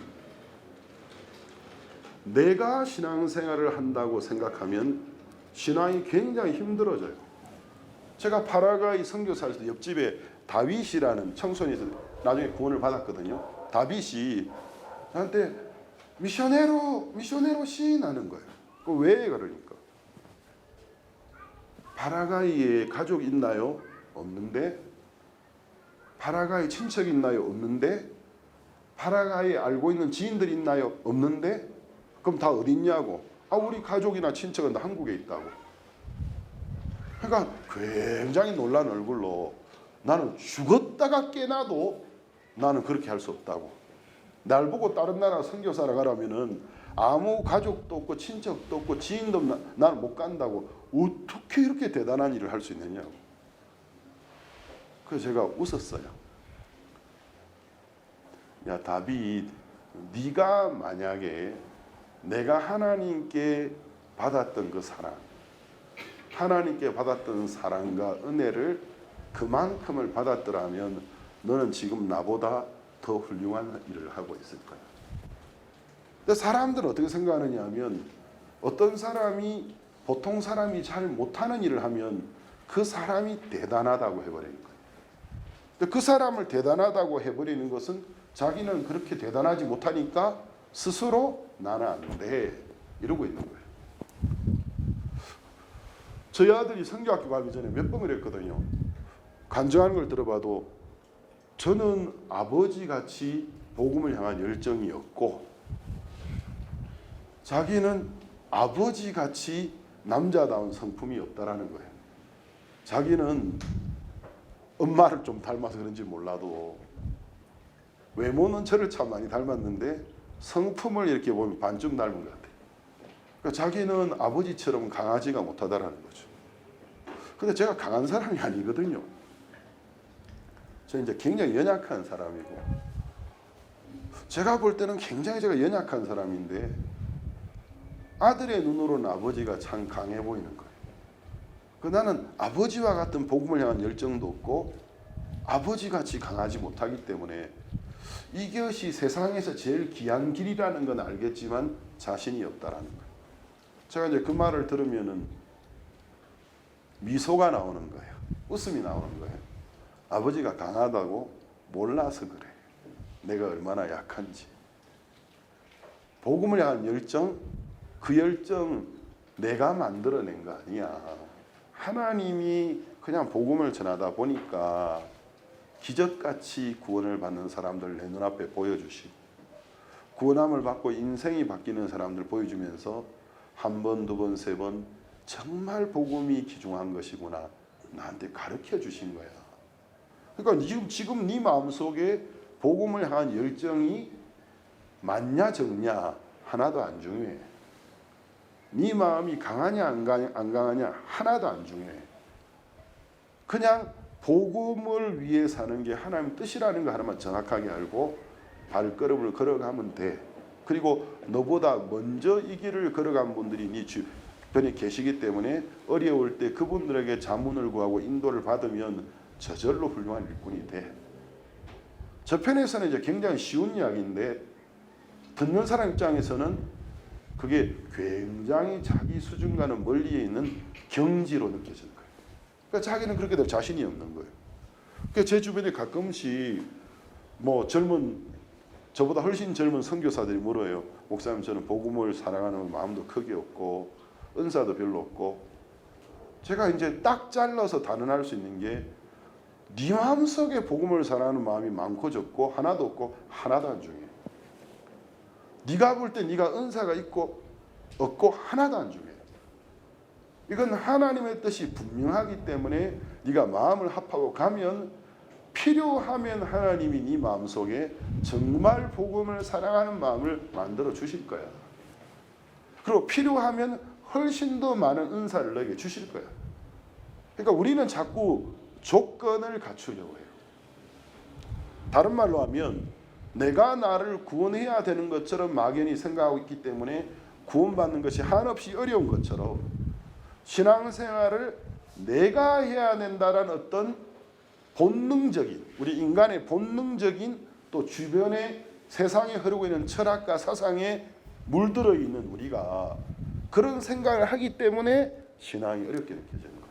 내가 신앙생활을 한다고 생각하면 신앙이 굉장히 힘들어져요. 제가 파라과이 선교사할 때 옆집에 다윗이라는 청소년이 있어요. 나중에 구원을 받았거든요. 다윗이 저한테 미셔네로 시인하는 거예요. 왜 그러니까? 파라과이에 가족 있나요? 없는데. 파라과이 친척 있나요? 없는데. 파라과이에 알고 있는 지인들 있나요? 없는데. 그럼 다 어디 있냐고. 우리 가족이나 친척은 다 한국에 있다고. 그러니까 굉장히 놀란 얼굴로 나는 죽었다가 깨나도 나는 그렇게 할 수 없다고. 날 보고 다른 나라 선교사라 가라면은 아무 가족도 없고 친척도 없고 지인도 나는 못 간다고. 어떻게 이렇게 대단한 일을 할 수 있느냐고. 그래서 제가 웃었어요. 야 다윗, 네가 만약에 내가 하나님께 받았던 그 사랑, 하나님께 받았던 사랑과 은혜를 그만큼을 받았더라면 너는 지금 나보다 더 훌륭한 일을 하고 있을 거야. 근데 사람들은 어떻게 생각하느냐 하면 어떤 사람이 보통 사람이 잘 못하는 일을 하면 그 사람이 대단하다고 해버리는 거예요. 근데 그 사람을 대단하다고 해버리는 것은 자기는 그렇게 대단하지 못하니까 스스로 나는 안 돼 이러고 있는 거예요. 저희 아들이 성교학교 가기 전에 몇 번 그랬거든요. 간증하는 걸 들어봐도 저는 아버지같이 복음을 향한 열정이 없고 자기는 아버지같이 남자다운 성품이 없다라는 거예요. 자기는 엄마를 좀 닮아서 그런지 몰라도 외모는 저를 참 많이 닮았는데 성품을 이렇게 보면 반쯤 닮은 것 같아요. 그러니까 자기는 아버지처럼 강하지가 못하다라는 거죠. 근데 제가 강한 사람이 아니거든요. 저 이제 굉장히 연약한 사람이고 제가 볼 때는 굉장히 제가 연약한 사람인데 아들의 눈으로는 아버지가 참 강해 보이는 거예요. 나는 아버지와 같은 복음을 향한 열정도 없고 아버지같이 강하지 못하기 때문에 이것이 세상에서 제일 귀한 길이라는 건 알겠지만 자신이 없다라는 거예요. 제가 이제 그 말을 들으면은 미소가 나오는 거예요. 웃음이 나오는 거예요. 아버지가 강하다고 몰라서 그래. 내가 얼마나 약한지. 복음을 향한 열정, 그 열정 내가 만들어낸 거 아니야. 하나님이 그냥 복음을 전하다 보니까 기적같이 구원을 받는 사람들 내 눈앞에 보여주시고 구원함을 받고 인생이 바뀌는 사람들 보여주면서 한 번, 두 번, 세 번 정말 복음이 귀중한 것이구나 나한테 가르쳐 주신 거야. 그러니까 지금 네 마음속에 복음을 향한 열정이 많냐 적냐 하나도 안 중요해. 네 마음이 강하냐 안 강하냐 하나도 안 중요해. 그냥 복음을 위해 사는 게 하나님 뜻이라는 거 하나만 정확하게 알고 발걸음을 걸어가면 돼. 그리고 너보다 먼저 이 길을 걸어간 분들이 네 주변에 계시기 때문에 어려울 때 그분들에게 자문을 구하고 인도를 받으면 저절로 훌륭한 일꾼이 돼. 저편에서는 이제 굉장히 쉬운 이야기인데 듣는 사람 입장에서는 그게 굉장히 자기 수준과는 멀리에 있는 경지로 느껴지는 거예요. 그러니까 자기는 그렇게 될 자신이 없는 거예요. 그러니까 제 주변에 가끔씩 뭐 저보다 훨씬 젊은 선교사들이 물어요. 목사님 저는 복음을 사랑하는 마음도 크게 없고 은사도 별로 없고 제가 이제 딱 잘라서 단언할 수 있는 게 네 마음속에 복음을 사랑하는 마음이 많고 적고 하나도 없고 하나도 안 중요해. 네가 볼 때 네가 은사가 있고 없고 하나도 안 중요해. 이건 하나님의 뜻이 분명하기 때문에 네가 마음을 합하고 가면 필요하면 하나님이 네 마음속에 정말 복음을 사랑하는 마음을 만들어 주실 거야. 그리고 필요하면 훨씬 더 많은 은사를 너에게 주실 거야. 그러니까 우리는 자꾸 조건을 갖추려고 해요. 다른 말로 하면 내가 나를 구원해야 되는 것처럼 막연히 생각하고 있기 때문에 구원받는 것이 한없이 어려운 것처럼 신앙생활을 내가 해야 된다는 어떤 본능적인, 우리 인간의 본능적인, 또 주변의 세상에 흐르고 있는 철학과 사상에 물들어 있는 우리가 그런 생각을 하기 때문에 신앙이 어렵게 느껴지는 거예요.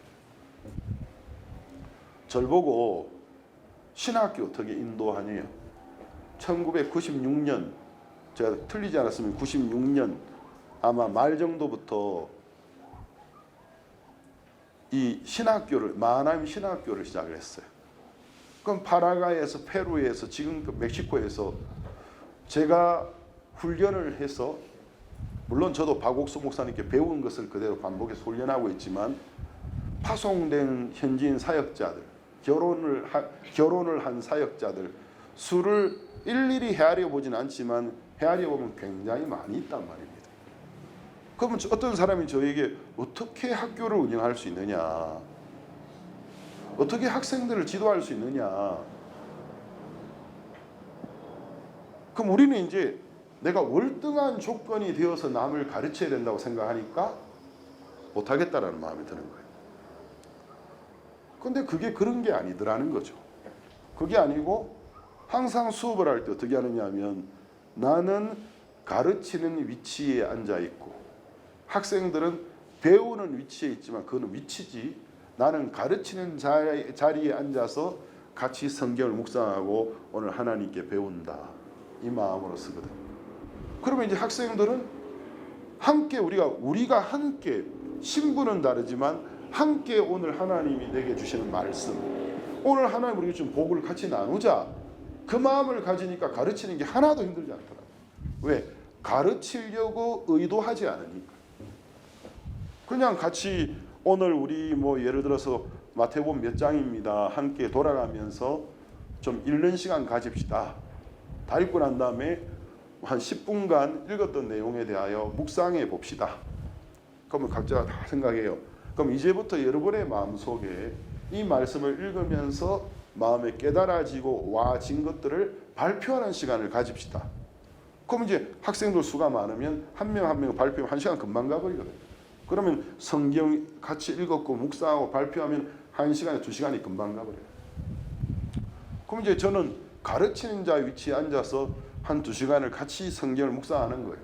절 보고 신학교 어떻게 인도하냐. 1996년, 제가 틀리지 않았으면 96년 아마 말 정도부터 이 신학교를, 마하나임 신학교를 시작을 했어요. 그럼 파라과이에서, 페루에서, 지금 멕시코에서 제가 훈련을 해서, 물론 저도 박옥수 목사님께 배운 것을 그대로 반복해서 훈련하고 있지만, 파송된 현지인 사역자들, 결혼을 한 사역자들 수를 일일이 헤아려 보지는 않지만 헤아려 보면 굉장히 많이 있단 말입니다. 그러면 어떤 사람이 저에게 어떻게 학교를 운영할 수 있느냐, 어떻게 학생들을 지도할 수 있느냐. 그럼 우리는 이제 내가 월등한 조건이 되어서 남을 가르쳐야 된다고 생각하니까 못하겠다라는 마음이 드는 거예요. 근데 그게 그런 게 아니더라는 거죠. 그게 아니고 항상 수업을 할 때 어떻게 하느냐 하면, 나는 가르치는 위치에 앉아 있고 학생들은 배우는 위치에 있지만 그거는 위치지, 나는 가르치는 자리에 앉아서 같이 성경을 묵상하고 오늘 하나님께 배운다, 이 마음으로 쓰거든. 그러면 이제 학생들은 함께 우리가 함께, 신분은 다르지만 함께 오늘 하나님이 내게 주시는 말씀, 오늘 하나님 우리가 좀 복을 같이 나누자, 그 마음을 가지니까 가르치는 게 하나도 힘들지 않더라. 왜? 가르치려고 의도하지 않으니까. 그냥 같이 오늘 우리 예를 들어서 마태복음 몇 장입니다, 함께 돌아가면서 좀 읽는 시간 가집시다. 다 읽고 난 다음에 한 10분간 읽었던 내용에 대하여 묵상해 봅시다. 그러면 각자 다 생각해요. 그럼 이제부터 여러분의 마음속에 이 말씀을 읽으면서 마음에 깨달아지고 와진 것들을 발표하는 시간을 가집시다. 그럼 이제 학생들 수가 많으면 한 명 한 명 발표하면 1시간 금방 가버리거든요. 그러면 성경 같이 읽었고 묵상하고 발표하면 1시간에 2시간이 금방 가버려요. 그럼 이제 저는 가르치는 자 위치에 앉아서 한 2시간을 같이 성경을 묵상하는 거예요.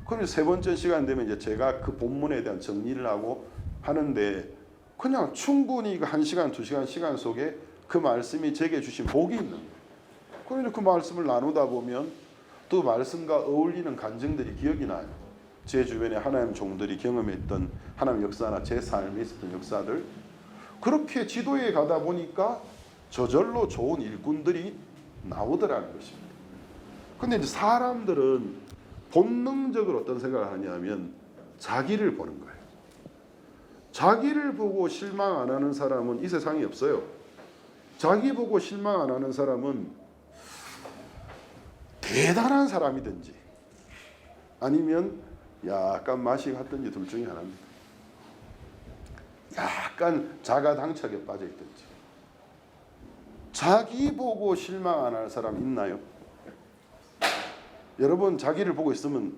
그럼 세 번째 시간 되면 이제 제가 그 본문에 대한 정리를 하고 하는데, 그냥 충분히 1시간, 2시간 시간 속에 그 말씀이 제게 주신 복이 있는 거예요. 그러면 그 말씀을 나누다 보면 또 말씀과 어울리는 감정들이 기억이 나요. 제 주변에 하나님 종들이 경험했던 하나님 역사나 제 삶에 있었던 역사들, 그렇게 지도에 가다 보니까 저절로 좋은 일꾼들이 나오더라는 것입니다. 근데 이제 사람들은 본능적으로 어떤 생각을 하냐면 자기를 보는 거예요. 자기를 보고 실망 안 하는 사람은 이 세상에 없어요. 자기 보고 실망 안 하는 사람은 대단한 사람이든지 아니면 약간 맛이 갔든지 둘 중에 하나입니다. 약간 자가당착에 빠져 있든지. 자기 보고 실망 안 할 사람 있나요? 여러분 자기를 보고 있으면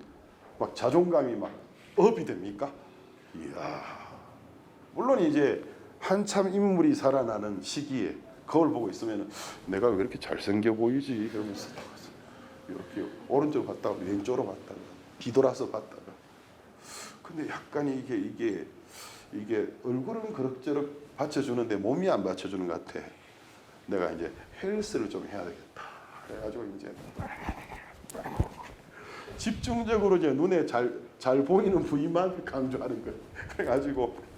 막 자존감이 막 업이 됩니까? 이야. 물론 이제 한참 인물이 살아나는 시기에 거울 보고 있으면 내가 왜 이렇게 잘생겨 보이지? 그러면서 이렇게 오른쪽 봤다가 왼쪽으로 봤다가 뒤돌아서 봤다가, 근데 약간 이게 얼굴은 그럭저럭 받쳐주는데 몸이 안 받쳐주는 것 같아. 내가 이제 헬스를 좀 해야 되겠다. 그래가지고 이제 집중적으로 이제 눈에 잘 보이는 부위만 강조하는 거예요. 그래가지고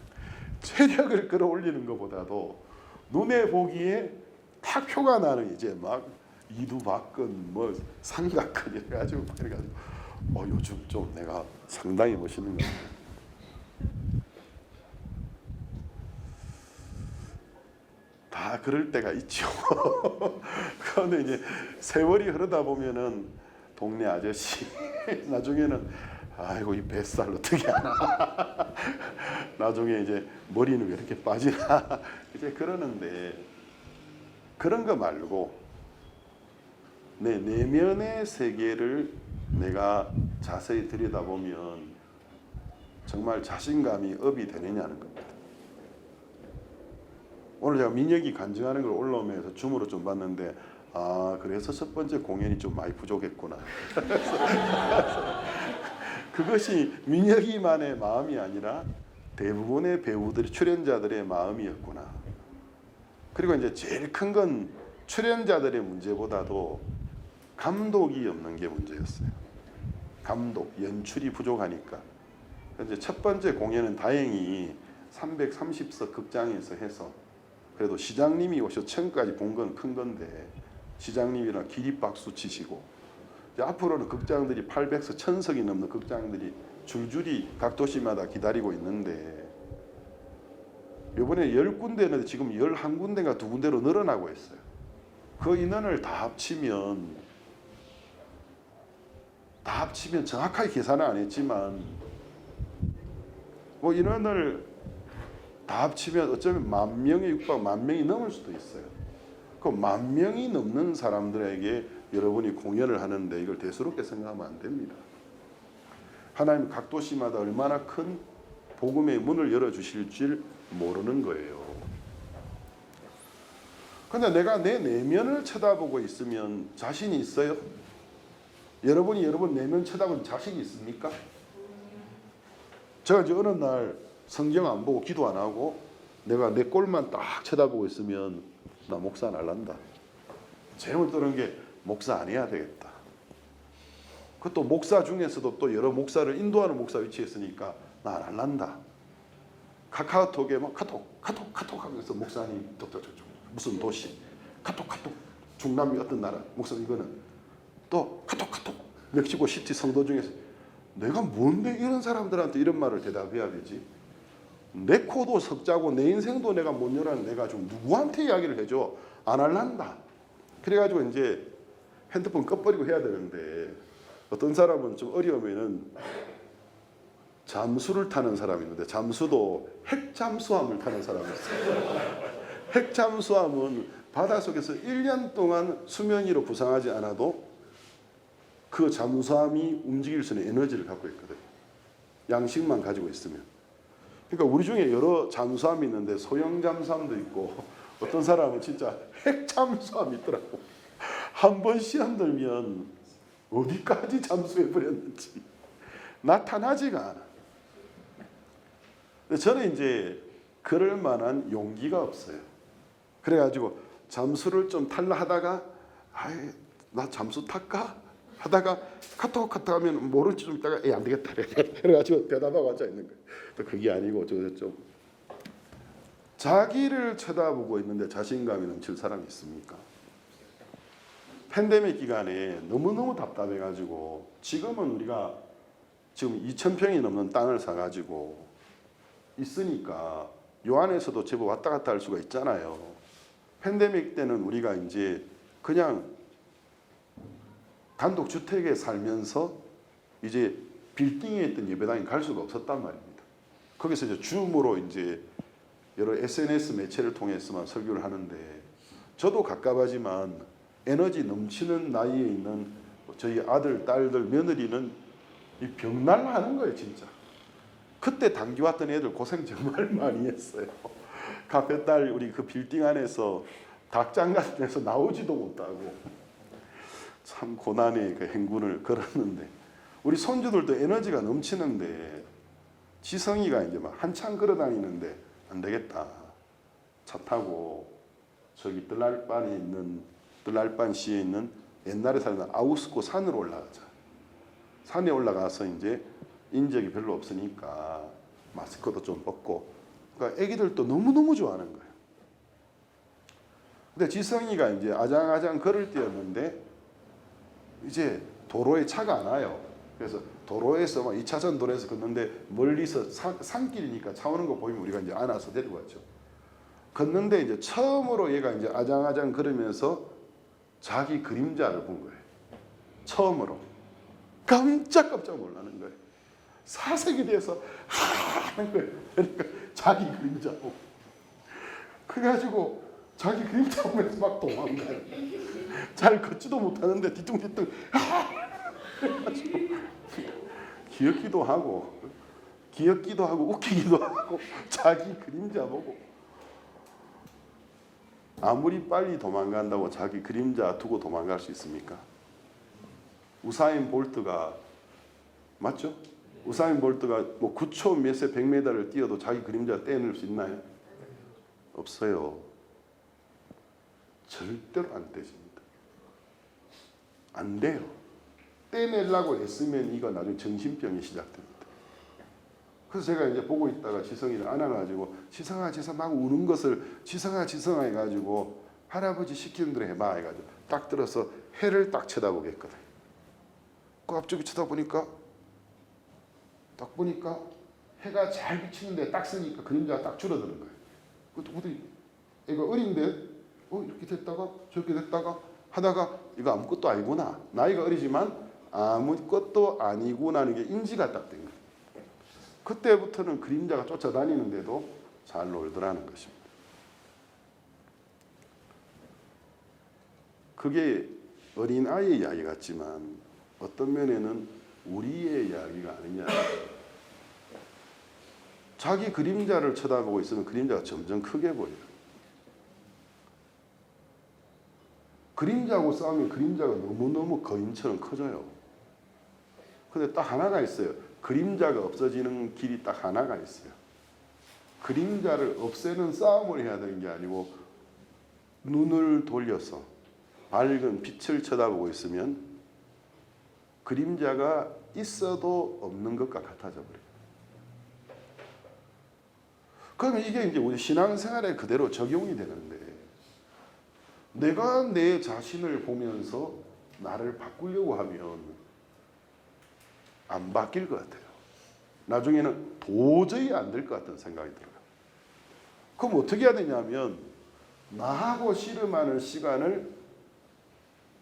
체력을 끌어올리는 것보다도 눈에 보기에 딱 표가 나는 이제 막 이두박근 삼각근 이래가지고 요즘 좀 내가 상당히 멋있는 것 같아요. 다 그럴 때가 있죠. 그런데 이제 세월이 흐르다 보면은 동네 아저씨 나중에는 아이고 이 뱃살 어떻게 하나. 나중에 이제 머리는 왜 이렇게 빠지나. 이제 그러는데 그런 거 말고 내 내면의 세계를 내가 자세히 들여다보면 정말 자신감이 업이 되느냐는 겁니다. 오늘 제가 민혁이 간증하는 걸 올라오면서 줌으로 좀 봤는데 그래서 첫 번째 공연이 좀 많이 부족했구나. 그것이 민혁이만의 마음이 아니라 대부분의 배우들이 출연자들의 마음이었구나. 그리고 이제 제일 큰 건 출연자들의 문제보다도 감독이 없는 게 문제였어요. 감독, 연출이 부족하니까. 이제 첫 번째 공연은 다행히 330석 극장에서 해서 그래도 시장님이 오셔서 처음까지 본 건 큰 건데 시장님이랑 기립박수 치시고 이제 앞으로는 극장들이 800석, 1000석이 넘는 극장들이 줄줄이 각 도시마다 기다리고 있는데 이번에 10군데는 지금 11군데가 2군데로 늘어나고 있어요. 그 인원을 다 합치면 정확하게 계산은 안 했지만 뭐 인원을 다 합치면 어쩌면 10,000명에 육박 10,000명이 넘을 수도 있어요. 그 10,000명이 넘는 사람들에게 여러분이 공연을 하는데 이걸 대수롭게 생각하면 안 됩니다. 하나님 각 도시마다 얼마나 큰 복음의 문을 열어주실 줄 모르는 거예요. 근데 내가 내 내면을 쳐다보고 있으면 자신이 있어요? 여러분이 여러분 내면 쳐다보는 자신이 있습니까? 제가 이제 어느 날 성경 안 보고 기도 안 하고 내가 내 꼴만 딱 쳐다보고 있으면 나 목사 안 할란다. 제일 뜨는 게 목사 안 해야 되겠다. 그것도 목사 중에서도 또 여러 목사를 인도하는 목사 위치에 있으니까 나 안 할란다. 카카오톡에 막 카톡 하면서 목사님 무슨 도시 카톡 중남미 어떤 나라 목사님 이거는 또 카톡 멕시코 시티 성도 중에서 내가 뭔데 이런 사람들한테 이런 말을 대답해야 되지? 내 코도 석자고 내 인생도 내가 못 열었는데 내가 좀 누구한테 이야기를 해줘? 안 할란다. 그래가지고 이제 핸드폰 꺼버리고 해야 되는데 어떤 사람은 좀 어려우면은 잠수를 타는 사람이 있는데 잠수도 핵잠수함을 타는 사람이 있어요. 핵잠수함은 바닷속에서 1년 동안 수면 위로 부상하지 않아도 그 잠수함이 움직일 수 있는 에너지를 갖고 있거든요. 양식만 가지고 있으면. 그러니까 우리 중에 여러 잠수함이 있는데 소형 잠수함도 있고 어떤 사람은 진짜 핵잠수함이 있더라고. 한 번 시험 들면 어디까지 잠수해 버렸는지 나타나지가 않아. 근데 저는 이제 그럴 만한 용기가 없어요. 그래가지고 잠수를 좀 탈라 하다가 나 잠수 탈까? 하다가 카톡 하면 모른지 좀 있다가 안 되겠다. 그래가지고 대답하고 앉아 있는 거예요. 또 그게 아니고 좀 자기를 쳐다보고 있는데 자신감이 넘칠 사람이 있습니까? 팬데믹 기간에 너무너무 답답해가지고 지금은 우리가 지금 2,000평이 넘는 땅을 사가지고 있으니까 요 안에서도 제법 왔다 갔다 할 수가 있잖아요. 팬데믹 때는 우리가 이제 그냥 단독주택에 살면서 이제 빌딩에 있던 예배당에 갈 수가 없었단 말입니다. 거기서 이제 줌으로 이제 여러 SNS 매체를 통해서만 설교를 하는데 저도 갑갑하지만 에너지 넘치는 나이에 있는 저희 아들, 딸들, 며느리는 이 벽날 하는 거예요, 진짜. 그때 단기 왔던 애들 고생 정말 많이 했어요. 카페 딸 우리 그 빌딩 안에서 닭장 같은 데서 나오지도 못하고 참 고난의 그 행군을 걸었는데 우리 손주들도 에너지가 넘치는데 지성이가 이제 막 한참 걸어다니는데 안 되겠다. 차 타고 저기 뜰날반시에 있는 옛날에 살던 아우스코 산으로 올라가자. 산에 올라가서 이제 인적이 별로 없으니까 마스크도 좀 벗고 그러니까 애기들도 너무너무 좋아하는 거예요. 근데 지성이가 이제 아장아장 걸을 때였는데 이제 도로에 차가 안 와요. 그래서 도로에서 막 2차선 도로에서 걷는데 멀리서 산길이니까 차 오는 거 보이면 우리가 이제 안아서 데리고 왔죠. 걷는데 이제 처음으로 얘가 이제 아장아장 걸으면서 자기 그림자를 본 거예요. 처음으로. 깜짝 놀라는 거예요. 사색이 돼서 하는 거예요. 그러니까 자기 그림자 보고. 그래가지고 자기 그림자 보면서 막 도망가요. 잘 걷지도 못하는데 뒤뚱뒤뚱 귀엽기도 하고 웃기기도 하고 자기 그림자 보고. 아무리 빨리 도망간다고 자기 그림자 두고 도망갈 수 있습니까? 우사인 볼트가 맞죠? 우사인 볼트가 뭐 9초 몇세 100m를 뛰어도 자기 그림자 떼낼 수 있나요? 없어요. 절대로 안 떼집니다. 안 돼요. 떼내려고 애쓰면 이거 나중에 정신병이 시작됩니다. 그래서 제가 이제 보고 있다가 지성이를 안아가지고 지성아 막 우는 것을 지성아 해가지고 할아버지 시키는 대로 해봐 해가지고 딱 들어서 해를 딱 쳐다보겠거든. 갑자기 쳐다보니까 딱 보니까 해가 잘 비치는데 딱 쓰니까 그림자가 딱 줄어드는 거예요. 그것도 어디 애가 어린데 이렇게 됐다가 저렇게 됐다가 하다가 이거 아무것도 아니구나. 나이가 어리지만 아무것도 아니구나는 게 인지가 딱 된 거예요. 그때부터는 그림자가 쫓아다니는데도 잘 놀더라는 것입니다. 그게 어린아이의 이야기 같지만 어떤 면에는 우리의 이야기가 아니냐. 자기 그림자를 쳐다보고 있으면 그림자가 점점 크게 보여요. 그림자하고 싸우면 그림자가 너무너무 거인처럼 커져요. 근데 딱 하나가 있어요. 그림자가 없어지는 길이 딱 하나가 있어요. 그림자를 없애는 싸움을 해야 되는 게 아니고 눈을 돌려서 밝은 빛을 쳐다보고 있으면 그림자가 있어도 없는 것과 같아져 버려요. 그러면 이게 이제 우리 신앙생활에 그대로 적용이 되는데 내가 내 자신을 보면서 나를 바꾸려고 하면 안 바뀔 것 같아요. 나중에는 도저히 안 될 것 같은 생각이 들어요. 그럼 어떻게 해야 되냐면 나하고 씨름하는 시간을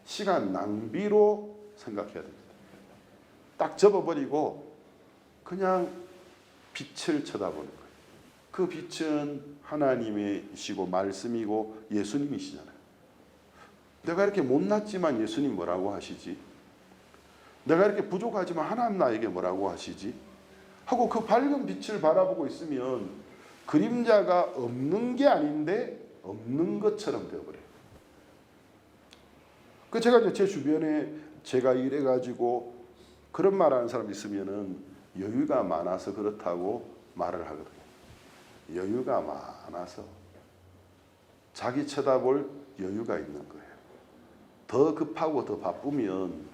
시간 낭비로 생각해야 됩니다. 딱 접어버리고 그냥 빛을 쳐다보는 거예요. 그 빛은 하나님이시고 말씀이고 예수님이시잖아요. 내가 이렇게 못났지만 예수님 뭐라고 하시지? 내가 이렇게 부족하지만 하나님 나에게 뭐라고 하시지? 하고 그 밝은 빛을 바라보고 있으면 그림자가 없는 게 아닌데 없는 것처럼 되어버려요. 그 제가 이제 제 주변에 제가 이래가지고 그런 말하는 사람 있으면은 여유가 많아서 그렇다고 말을 하거든요. 여유가 많아서 자기 쳐다볼 여유가 있는 거예요. 더 급하고 더 바쁘면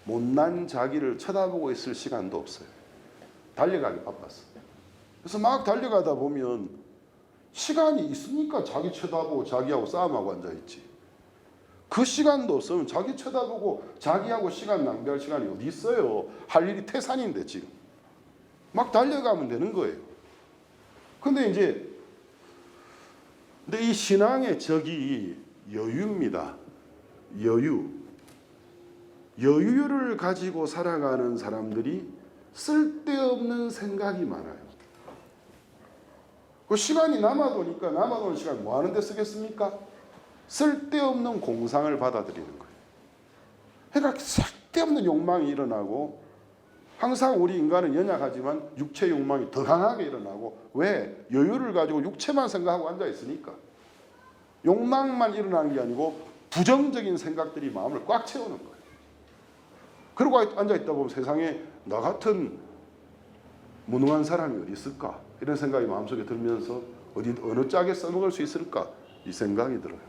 못난 자기를 쳐다보고 있을 시간도 없어요. 달려가기 바빴어. 그래서 막 달려가다 보면 시간이 있으니까 자기 쳐다보고 자기하고 싸움하고 앉아있지. 그 시간도 없으면 자기 쳐다보고 자기하고 시간 낭비할 시간이 어디 있어요. 할 일이 태산인데 지금. 막 달려가면 되는 거예요. 근데 이 신앙의 적이 여유입니다. 여유를 가지고 살아가는 사람들이 쓸데없는 생각이 많아요. 그 시간이 남아도니까 남아도는 시간 뭐 하는 데 쓰겠습니까? 쓸데없는 공상을 받아들이는 거예요. 그러니까 쓸데없는 욕망이 일어나고 항상 우리 인간은 연약하지만 육체 욕망이 더 강하게 일어나고 왜? 여유를 가지고 육체만 생각하고 앉아있으니까. 욕망만 일어나는 게 아니고 부정적인 생각들이 마음을 꽉 채우는 거예요. 그러고 앉아있다 보면 세상에 나 같은 무능한 사람이 어디 있을까? 이런 생각이 마음속에 들면서 어느 짝에 써먹을 수 있을까? 이 생각이 들어요.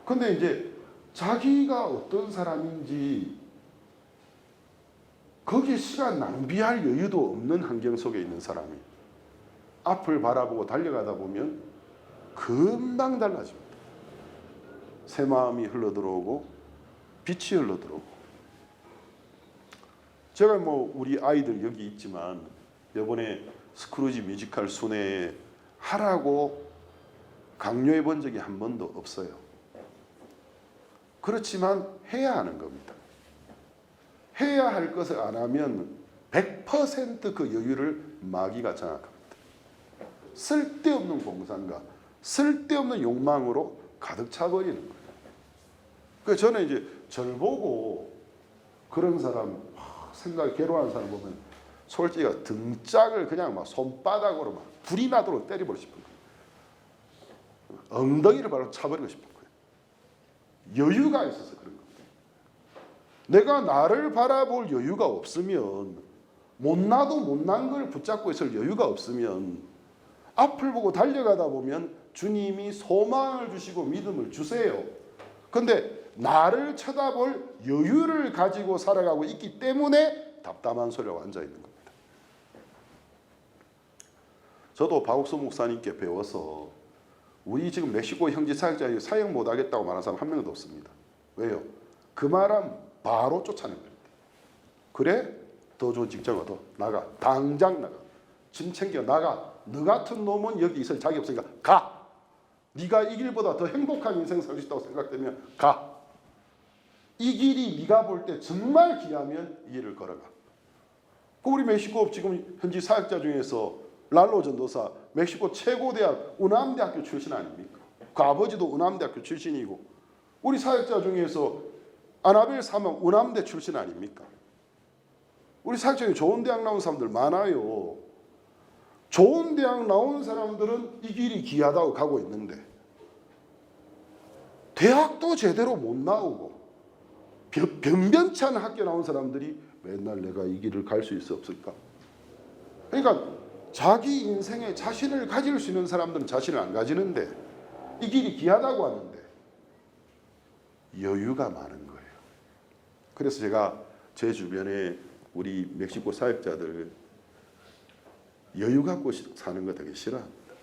근데 이제 자기가 어떤 사람인지 거기에 시간 낭비할 여유도 없는 환경 속에 있는 사람이 앞을 바라보고 달려가다 보면 금방 달라집니다. 새 마음이 흘러들어오고 빛이 흘러들어오고. 제가 뭐 우리 아이들 여기 있지만 이번에 스크루지 뮤지컬 순회에 하라고 강요해 본 적이 한 번도 없어요. 그렇지만 해야 하는 겁니다. 해야 할 것을 안 하면 100% 그 여유를 마귀가 장악합니다. 쓸데없는 공상과 쓸데없는 욕망으로 가득 차버리는 거예요. 그래서 저는 이제 절 보고 그런 사람 생각 괴로워하는 사람 보면 솔직히 등짝을 그냥 막 손바닥으로 막 불이 나도록 때려버리고 싶은 거예요. 엉덩이를 바로 차버리고 싶은 거예요. 여유가 있어서 그런 겁니다. 내가 나를 바라볼 여유가 없으면, 못나도 못난 걸 붙잡고 있을 여유가 없으면, 앞을 보고 달려가다 보면 주님이 소망을 주시고 믿음을 주세요. 그런데 나를 쳐다볼 여유를 가지고 살아가고 있기 때문에 답답한 소리가 앉아 있는 겁니다. 저도 박옥수 목사님께 배워서 우리 지금 멕시코 형제 사역자에 사역 못하겠다고 말하는 사람 한 명도 없습니다. 왜요? 그 말은 바로 쫓아낸 겁니다. 그래? 더 좋은 직장 얻어. 나가. 당장 나가. 짐 챙겨 나가. 너 같은 놈은 여기 있을 자격 없으니까 가. 네가 이 길보다 더 행복한 인생 살 수 있다고 생각되면 가. 이 길이 네가 볼 때 정말 귀하면 이 길을 걸어가. 우리 멕시코 지금 현지 사역자 중에서 랄로 전도사 멕시코 최고 대학 우남대학교 출신 아닙니까? 그 아버지도 우남대학교 출신이고, 우리 사역자 중에서 아나벨 사망 우남대 출신 아닙니까? 우리 사역자 중에 좋은 대학 나온 사람들 많아요. 좋은 대학 나온 사람들은 이 길이 귀하다고 가고 있는데 대학도 제대로 못 나오고 변변치 않은 학교 나온 사람들이 맨날 내가 이 길을 갈 수 있어 없을까? 그러니까 자기 인생에 자신을 가질 수 있는 사람들은 자신을 안 가지는데 이 길이 귀하다고 하는데 여유가 많은 거예요. 그래서 제가 제 주변에 우리 멕시코 사역자들 여유 갖고 사는 거 되게 싫어합니다.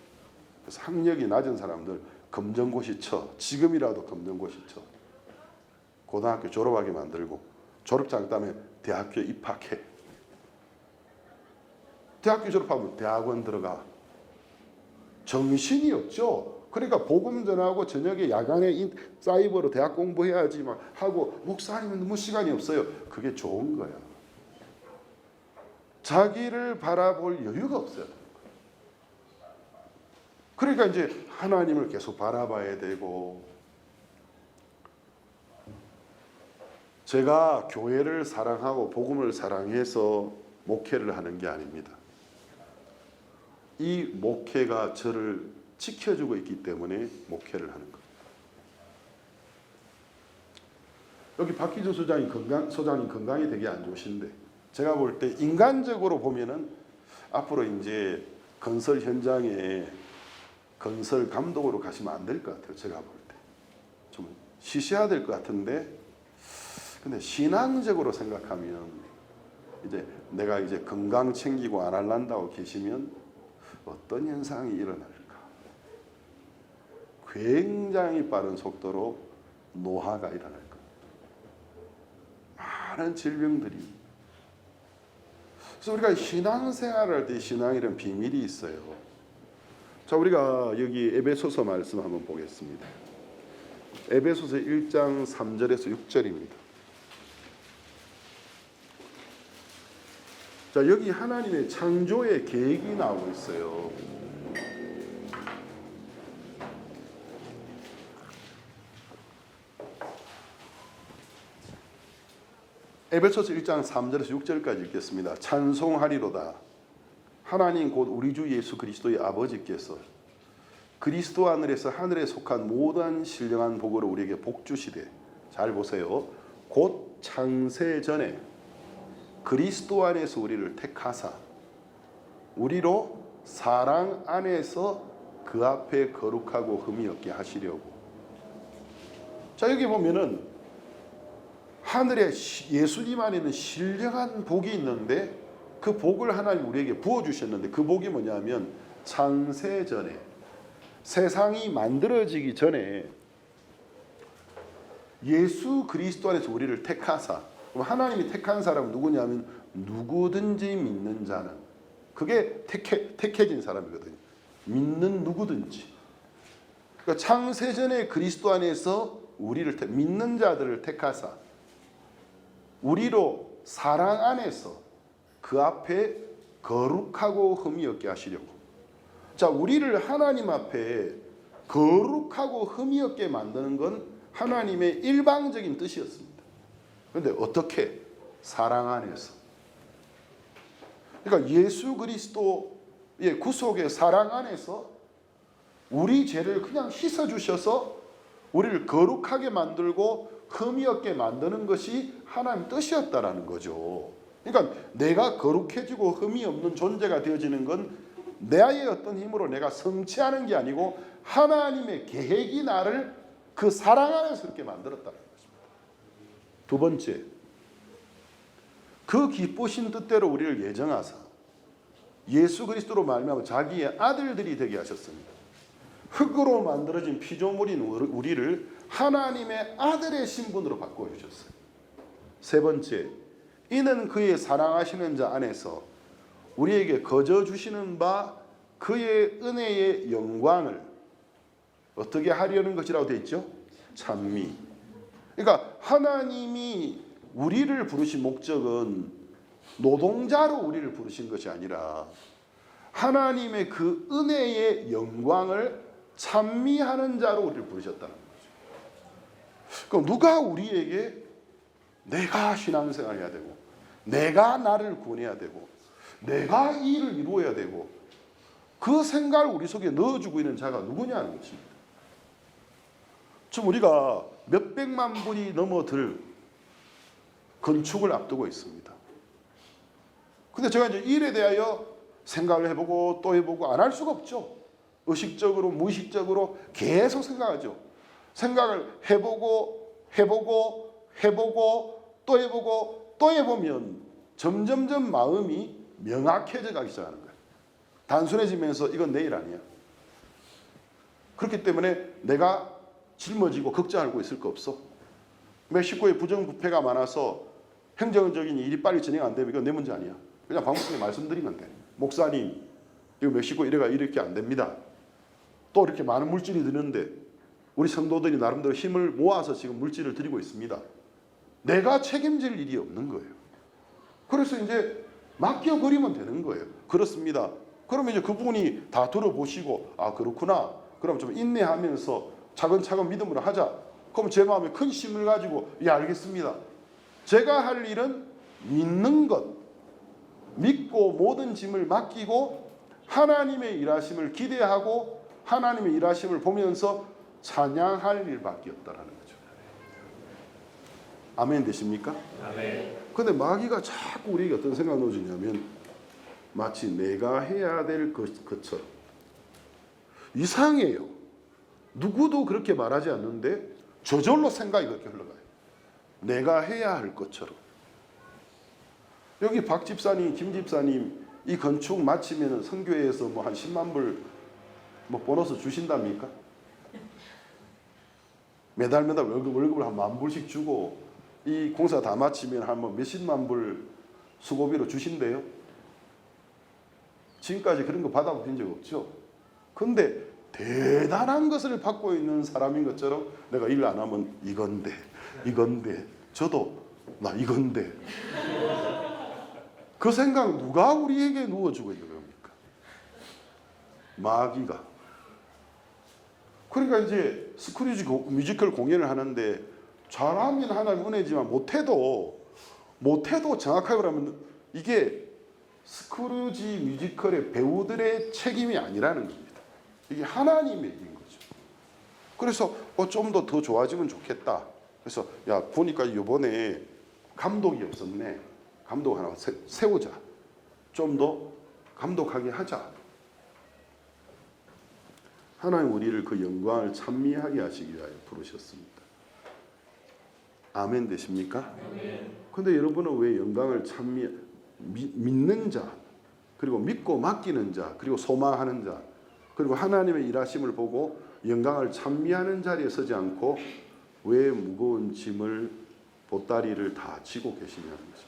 그래서 학력이 낮은 사람들 검정고시 쳐. 지금이라도 검정고시 쳐. 고등학교 졸업하게 만들고 졸업장 따면 대학교에 입학해. 대학교 졸업하면 대학원 들어가. 정신이 없죠. 그러니까 복음 전하고 저녁에 야간에 사이버로 대학 공부해야지 막 하고 목사님은 너무 시간이 없어요. 그게 좋은 거야. 자기를 바라볼 여유가 없어요. 그러니까 이제 하나님을 계속 바라봐야 되고, 제가 교회를 사랑하고 복음을 사랑해서 목회를 하는 게 아닙니다. 이 목회가 저를 지켜주고 있기 때문에 목회를 하는 거예요. 여기 박희준 소장님 건강이 되게 안 좋으신데, 제가 볼 때 인간적으로 보면은 앞으로 이제 건설 현장에 건설 감독으로 가시면 안 될 것 같아요. 제가 볼 때 좀 쉬셔야 될 것 같은데, 근데 신앙적으로 생각하면 이제 내가 이제 건강 챙기고 안 할란다고 계시면 어떤 현상이 일어날까? 굉장히 빠른 속도로 노화가 일어날 겁니다. 많은 질병들이. 그래서 우리가 신앙생활을 할 때 신앙이라는 비밀이 있어요. 자, 우리가 여기 에베소서 말씀 한번 보겠습니다. 에베소서 1장 3절에서 6절입니다. 자, 여기 하나님의 창조의 계획이 나오고 있어요. 에베소서 1장 3절에서 6절까지 읽겠습니다. 찬송하리로다. 하나님 곧 우리 주 예수 그리스도의 아버지께서 그리스도 하늘에서 하늘에 속한 모든 신령한 복으로 우리에게 복 주시되, 잘 보세요. 곧 창세 전에 그리스도 안에서 우리를 택하사 우리로 사랑 안에서 그 앞에 거룩하고 흠이 없게 하시려고. 자, 여기 보면은 하늘에 예수님 안에는 신령한 복이 있는데 그 복을 하나님 우리에게 부어주셨는데, 그 복이 뭐냐면 창세 전에, 세상이 만들어지기 전에 예수 그리스도 안에서 우리를 택하사. 그럼 하나님이 택한 사람은 누구냐면 누구든지 믿는 자는, 그게 택해진 사람이거든요. 믿는 누구든지. 그러니까 창세 전에 그리스도 안에서 우리를 믿는 자들을 택하사 우리로 사랑 안에서 그 앞에 거룩하고 흠이 없게 하시려고. 자, 우리를 하나님 앞에 거룩하고 흠이 없게 만드는 건 하나님의 일방적인 뜻이었습니다. 그런데 어떻게? 사랑 안에서. 그러니까 예수 그리스도의 구속의 사랑 안에서 우리 죄를 그냥 씻어주셔서 우리를 거룩하게 만들고 흠이 없게 만드는 것이 하나님 뜻이었다라는 거죠. 그러니까 내가 거룩해지고 흠이 없는 존재가 되어지는 건 나의 어떤 힘으로 내가 성취하는 게 아니고 하나님의 계획이 나를 그 사랑 안에서 그렇게 만들었다는 것입니다. 두 번째, 그 기쁘신 뜻대로 우리를 예정하사 예수 그리스도로 말미암아 자기의 아들들이 되게 하셨습니다. 흙으로 만들어진 피조물인 우리를 하나님의 아들의 신분으로 바꿔주셨어요. 세 번째, 이는 그의 사랑하시는 자 안에서 우리에게 거저 주시는 바 그의 은혜의 영광을 어떻게 하려는 것이라고 되어 있죠? 찬미. 그러니까 하나님이 우리를 부르신 목적은 노동자로 우리를 부르신 것이 아니라 하나님의 그 은혜의 영광을 찬미하는 자로 우리를 부르셨다는 거죠. 그럼 누가 우리에게 내가 신앙생활 해야 되고 내가 나를 구원해야 되고 내가 이 일을 이루어야 되고 그 생각을 우리 속에 넣어주고 있는 자가 누구냐는 것입니다. 지금 우리가 몇백만 분이 넘어들 건축을 앞두고 있습니다. 근데 제가 이제 일에 대하여 생각을 해보고 또 해보고 안 할 수가 없죠. 의식적으로 무의식적으로 계속 생각하죠. 생각을 해보고 또 해보고 또 해보면 점점점 마음이 명확해져 가기 시작하는 거예요. 단순해지면서 이건 내 일 아니야. 그렇기 때문에 내가 짊어지고 걱정하고 있을 거 없어. 멕시코에 부정부패가 많아서 행정적인 일이 빨리 진행 안 되면 이건 내 문제 아니야. 그냥 방송에 말씀드리면 돼. 목사님, 이거 멕시코 이래가 이렇게 안 됩니다. 또 이렇게 많은 물질이 드는데 우리 성도들이 나름대로 힘을 모아서 지금 물질을 드리고 있습니다. 내가 책임질 일이 없는 거예요. 그래서 이제 맡겨버리면 되는 거예요. 그렇습니다. 그러면 이제 그분이 다 들어보시고 아 그렇구나. 그럼 좀 인내하면서 차근차근 믿음으로 하자. 그럼 제 마음에 큰 힘을 가지고 예 알겠습니다. 제가 할 일은 믿는 것. 믿고 모든 짐을 맡기고 하나님의 일하심을 기대하고 하나님의 일하심을 보면서 찬양할 일밖에 없다라는 거죠. 아멘 되십니까? 아멘. 근데 마귀가 자꾸 우리에게 어떤 생각을 넣어주냐면 마치 내가 해야 될 것처럼. 이상해요. 누구도 그렇게 말하지 않는데 저절로 생각이 그렇게 흘러가요. 내가 해야 할 것처럼. 여기 박 집사님, 김 집사님 이 건축 마치면 선교회에서 뭐 한 10만 불 뭐 보너스 주신답니까? 매달 월급을 한 10,000불씩 주고 이 공사 다 마치면 한 뭐 몇십만 불 수고비로 주신대요. 지금까지 그런 거 받아본 적 없죠. 근데 대단한 것을 받고 있는 사람인 것처럼 내가 일 안 하면 이건데 저도 나 이건데 그 생각 누가 우리에게 누워주고 있는 겁니까? 마귀가. 그러니까 이제 스크루지 뮤지컬 공연을 하는데 잘하면 하나님 은혜지만 못해도 정확하게 말하면 이게 스크루지 뮤지컬의 배우들의 책임이 아니라는 겁니다. 이게 하나님의 일인 거죠. 그래서 좀 더 좋아지면 좋겠다. 그래서 야 보니까 이번에 감독이 없었네. 감독 하나 세우자. 좀 더 감독하게 하자. 하나님 우리를 그 영광을 찬미하게 하시기 위하여 부르셨습니다. 아멘 되십니까? 그런데 여러분은 왜 영광을 믿는 자, 그리고 믿고 맡기는 자, 그리고 소망하는 자, 그리고 하나님의 일하심을 보고 영광을 찬미하는 자리에 서지 않고 왜 무거운 짐을 보따리를 다 지고 계시냐는 거죠.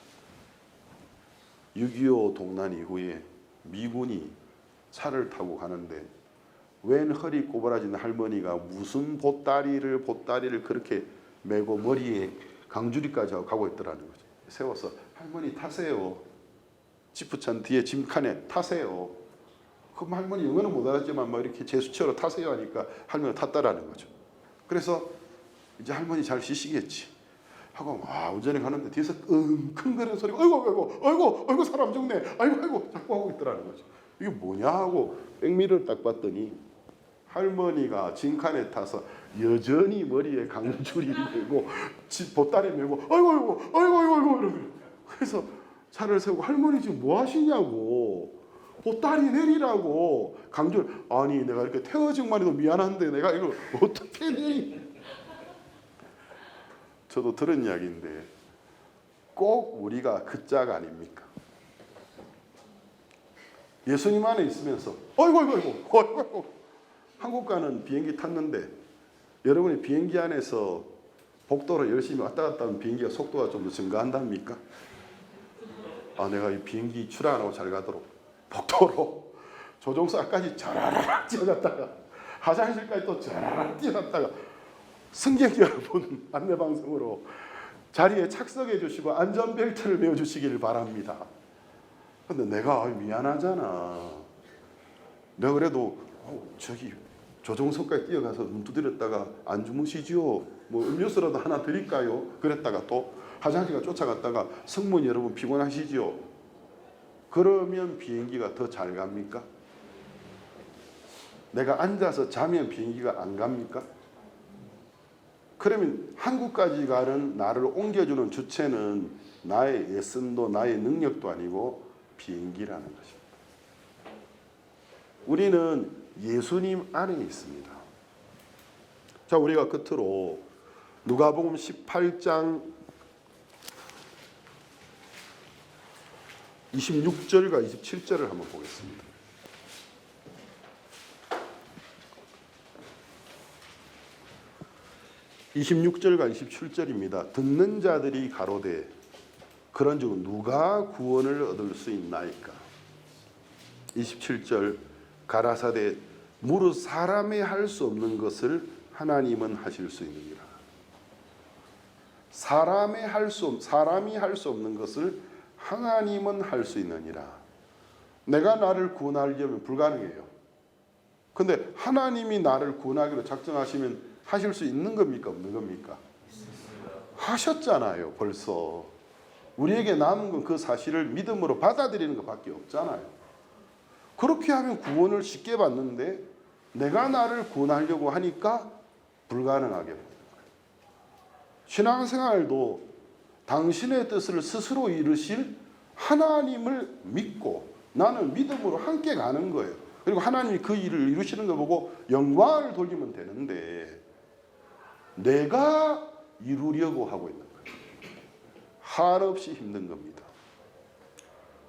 6.25 동란 이후에 미군이 차를 타고 가는데 웬 허리 꼬부라진 할머니가 무슨 보따리를 그렇게 메고 머리에 강주리까지 하고 가고 있더라는 거죠. 세워서 할머니 타세요. 지프찬 뒤에 짐칸에 타세요. 그럼 할머니 영어는 못 알았지만 뭐 이렇게 제스처로 타세요 하니까 할머니가 탔다라는 거죠. 그래서 이제 할머니 잘 쉬시겠지 하고 운전해 가는데 뒤에서 킁킁거리는 소리가 아이고 사람 죽네 아이고 자꾸 하고 있더라는 거죠. 이게 뭐냐 하고 백미를 딱 봤더니 할머니가 짐칸에 타서 여전히 머리에 강줄이 메고 보따리 메고 아이고 이러더라고요. 그래서 차를 세우고 할머니 지금 뭐 하시냐고 보따리 내리라고 강줄 아니 내가 이렇게 태워준만 해도 미안한데 내가 이걸 어떻게 내리. 저도 들은 이야기인데 꼭 우리가 그 짝 아닙니까? 예수님 안에 있으면서 아이고 한국 가는 비행기 탔는데 여러분이 비행기 안에서 복도로 열심히 왔다 갔다 하면 비행기가 속도가 좀 더 증가한답니까? 내가 이 비행기 출항 안 하고 잘 가도록 복도로 조종사까지 자라락 뛰어갔다가 화장실까지 또 자라락 뛰어갔다가 승객 여러분 안내방송으로 자리에 착석해 주시고 안전벨트를 매어 주시길 바랍니다. 근데 내가 미안하잖아. 내가 그래도 저기 조종석까지 뛰어가서 눈 두드렸다가 안 주무시지요? 뭐 음료수라도 하나 드릴까요? 그랬다가 또 화장실에 쫓아갔다가 승무원 여러분 피곤하시지요? 그러면 비행기가 더 잘 갑니까? 내가 앉아서 자면 비행기가 안 갑니까? 그러면 한국까지 가는 나를 옮겨주는 주체는 나의 예선도 나의 능력도 아니고 비행기라는 것입니다. 우리는 예수님 안에 있습니다. 자, 우리가 끝으로 누가복음 18장 26절과 27절을 한번 보겠습니다. (26절과 27절입니다) 듣는 자들이 가로되 그런즉 누가 구원을 얻을 수 있나이까. 27절 가라사대 무릇 사람이 할 수 없는 것을 하나님은 하실 수 있느니라. 사람이 할 수 없는 것을 하나님은 할 수 있느니라. 내가 나를 구원하려면 불가능해요. 근데 하나님이 나를 구원하기로 작정하시면 하실 수 있는 겁니까? 없는 겁니까? 하셨잖아요. 벌써. 우리에게 남은 건 그 사실을 믿음으로 받아들이는 것밖에 없잖아요. 그렇게 하면 구원을 쉽게 받는데 내가 나를 구원하려고 하니까 불가능하게 됩니다. 신앙생활도 당신의 뜻을 스스로 이루실 하나님을 믿고 나는 믿음으로 함께 가는 거예요. 그리고 하나님이 그 일을 이루시는 걸 보고 영광을 돌리면 되는데 내가 이루려고 하고 있는 거예요. 한없이 힘든 겁니다.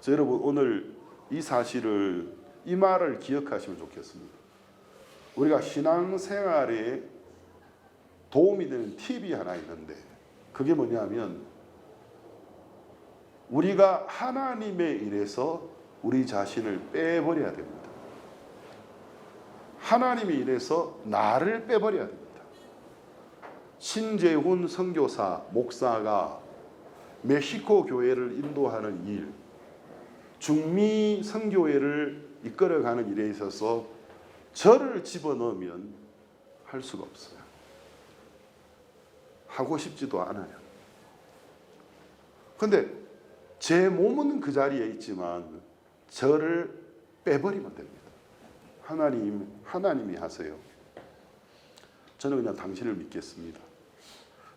여러분 오늘 이 사실을 이 말을 기억하시면 좋겠습니다. 우리가 신앙생활에 도움이 되는 팁이 하나 있는데 그게 뭐냐면 우리가 하나님의 일에서 우리 자신을 빼버려야 됩니다. 하나님의 일에서 나를 빼버려야 됩니다. 신재훈 선교사 목사가 멕시코 교회를 인도하는 일, 중미 선교회를 이끌어가는 일에 있어서 저를 집어넣으면 할 수가 없어요. 하고 싶지도 않아요. 그런데 제 몸은 그 자리에 있지만 저를 빼버리면 됩니다. 하나님이 하세요. 저는 그냥 당신을 믿겠습니다.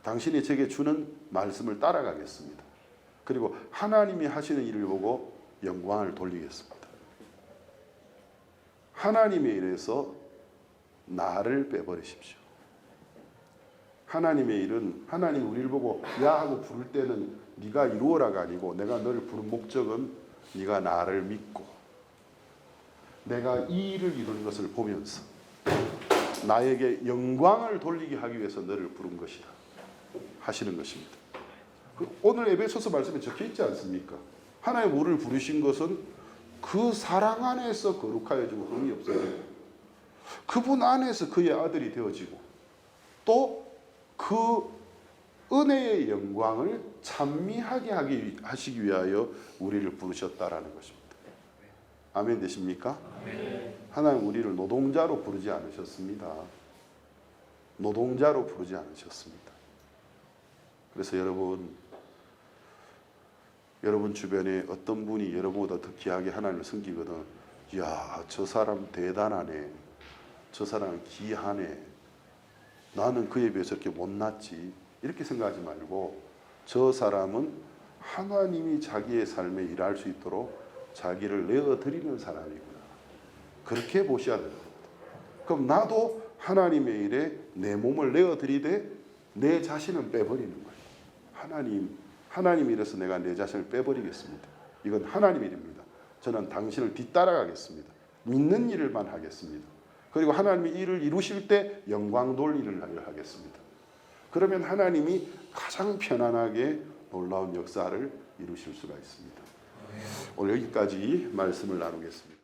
당신이 제게 주는 말씀을 따라가겠습니다. 그리고 하나님이 하시는 일을 보고 영광을 돌리겠습니다. 하나님의 일에서 나를 빼버리십시오. 하나님의 일은 하나님이 우리를 보고 야 하고 부를 때는 네가 이루어라가 아니고 내가 너를 부른 목적은 네가 나를 믿고 내가 이 일을 이루는 것을 보면서 나에게 영광을 돌리게 하기 위해서 너를 부른 것이다 하시는 것입니다. 오늘 에베소서 말씀에 적혀 있지 않습니까? 하나님 우리를 부르신 것은 그 사랑 안에서 거룩하여지고 흠이 없어지고 그분 안에서 그의 아들이 되어지고 또 그 은혜의 영광을 찬미하게 하시기 위하여 우리를 부르셨다라는 것입니다. 아멘 되십니까? 하나님 우리를 노동자로 부르지 않으셨습니다. 노동자로 부르지 않으셨습니다. 그래서 여러분 주변에 어떤 분이 여러분보다 더 귀하게 하나님을 섬기거든. 이야, 저 사람 대단하네. 저 사람 귀하네. 나는 그에 비해서 이렇게 못났지. 이렇게 생각하지 말고 저 사람은 하나님이 자기의 삶에 일할 수 있도록 자기를 내어드리는 사람이구나. 그렇게 보셔야 됩니다. 그럼 나도 하나님의 일에 내 몸을 내어드리되 내 자신은 빼버리는 거예요. 하나님 일에서 내가 내 자신을 빼버리겠습니다. 이건 하나님 일입니다. 저는 당신을 뒤따라가겠습니다. 믿는 일을만 하겠습니다. 그리고 하나님이 일을 이루실 때 영광 돌리는 일을 하겠습니다. 그러면 하나님이 가장 편안하게 놀라운 역사를 이루실 수가 있습니다. 오늘 여기까지 말씀을 나누겠습니다.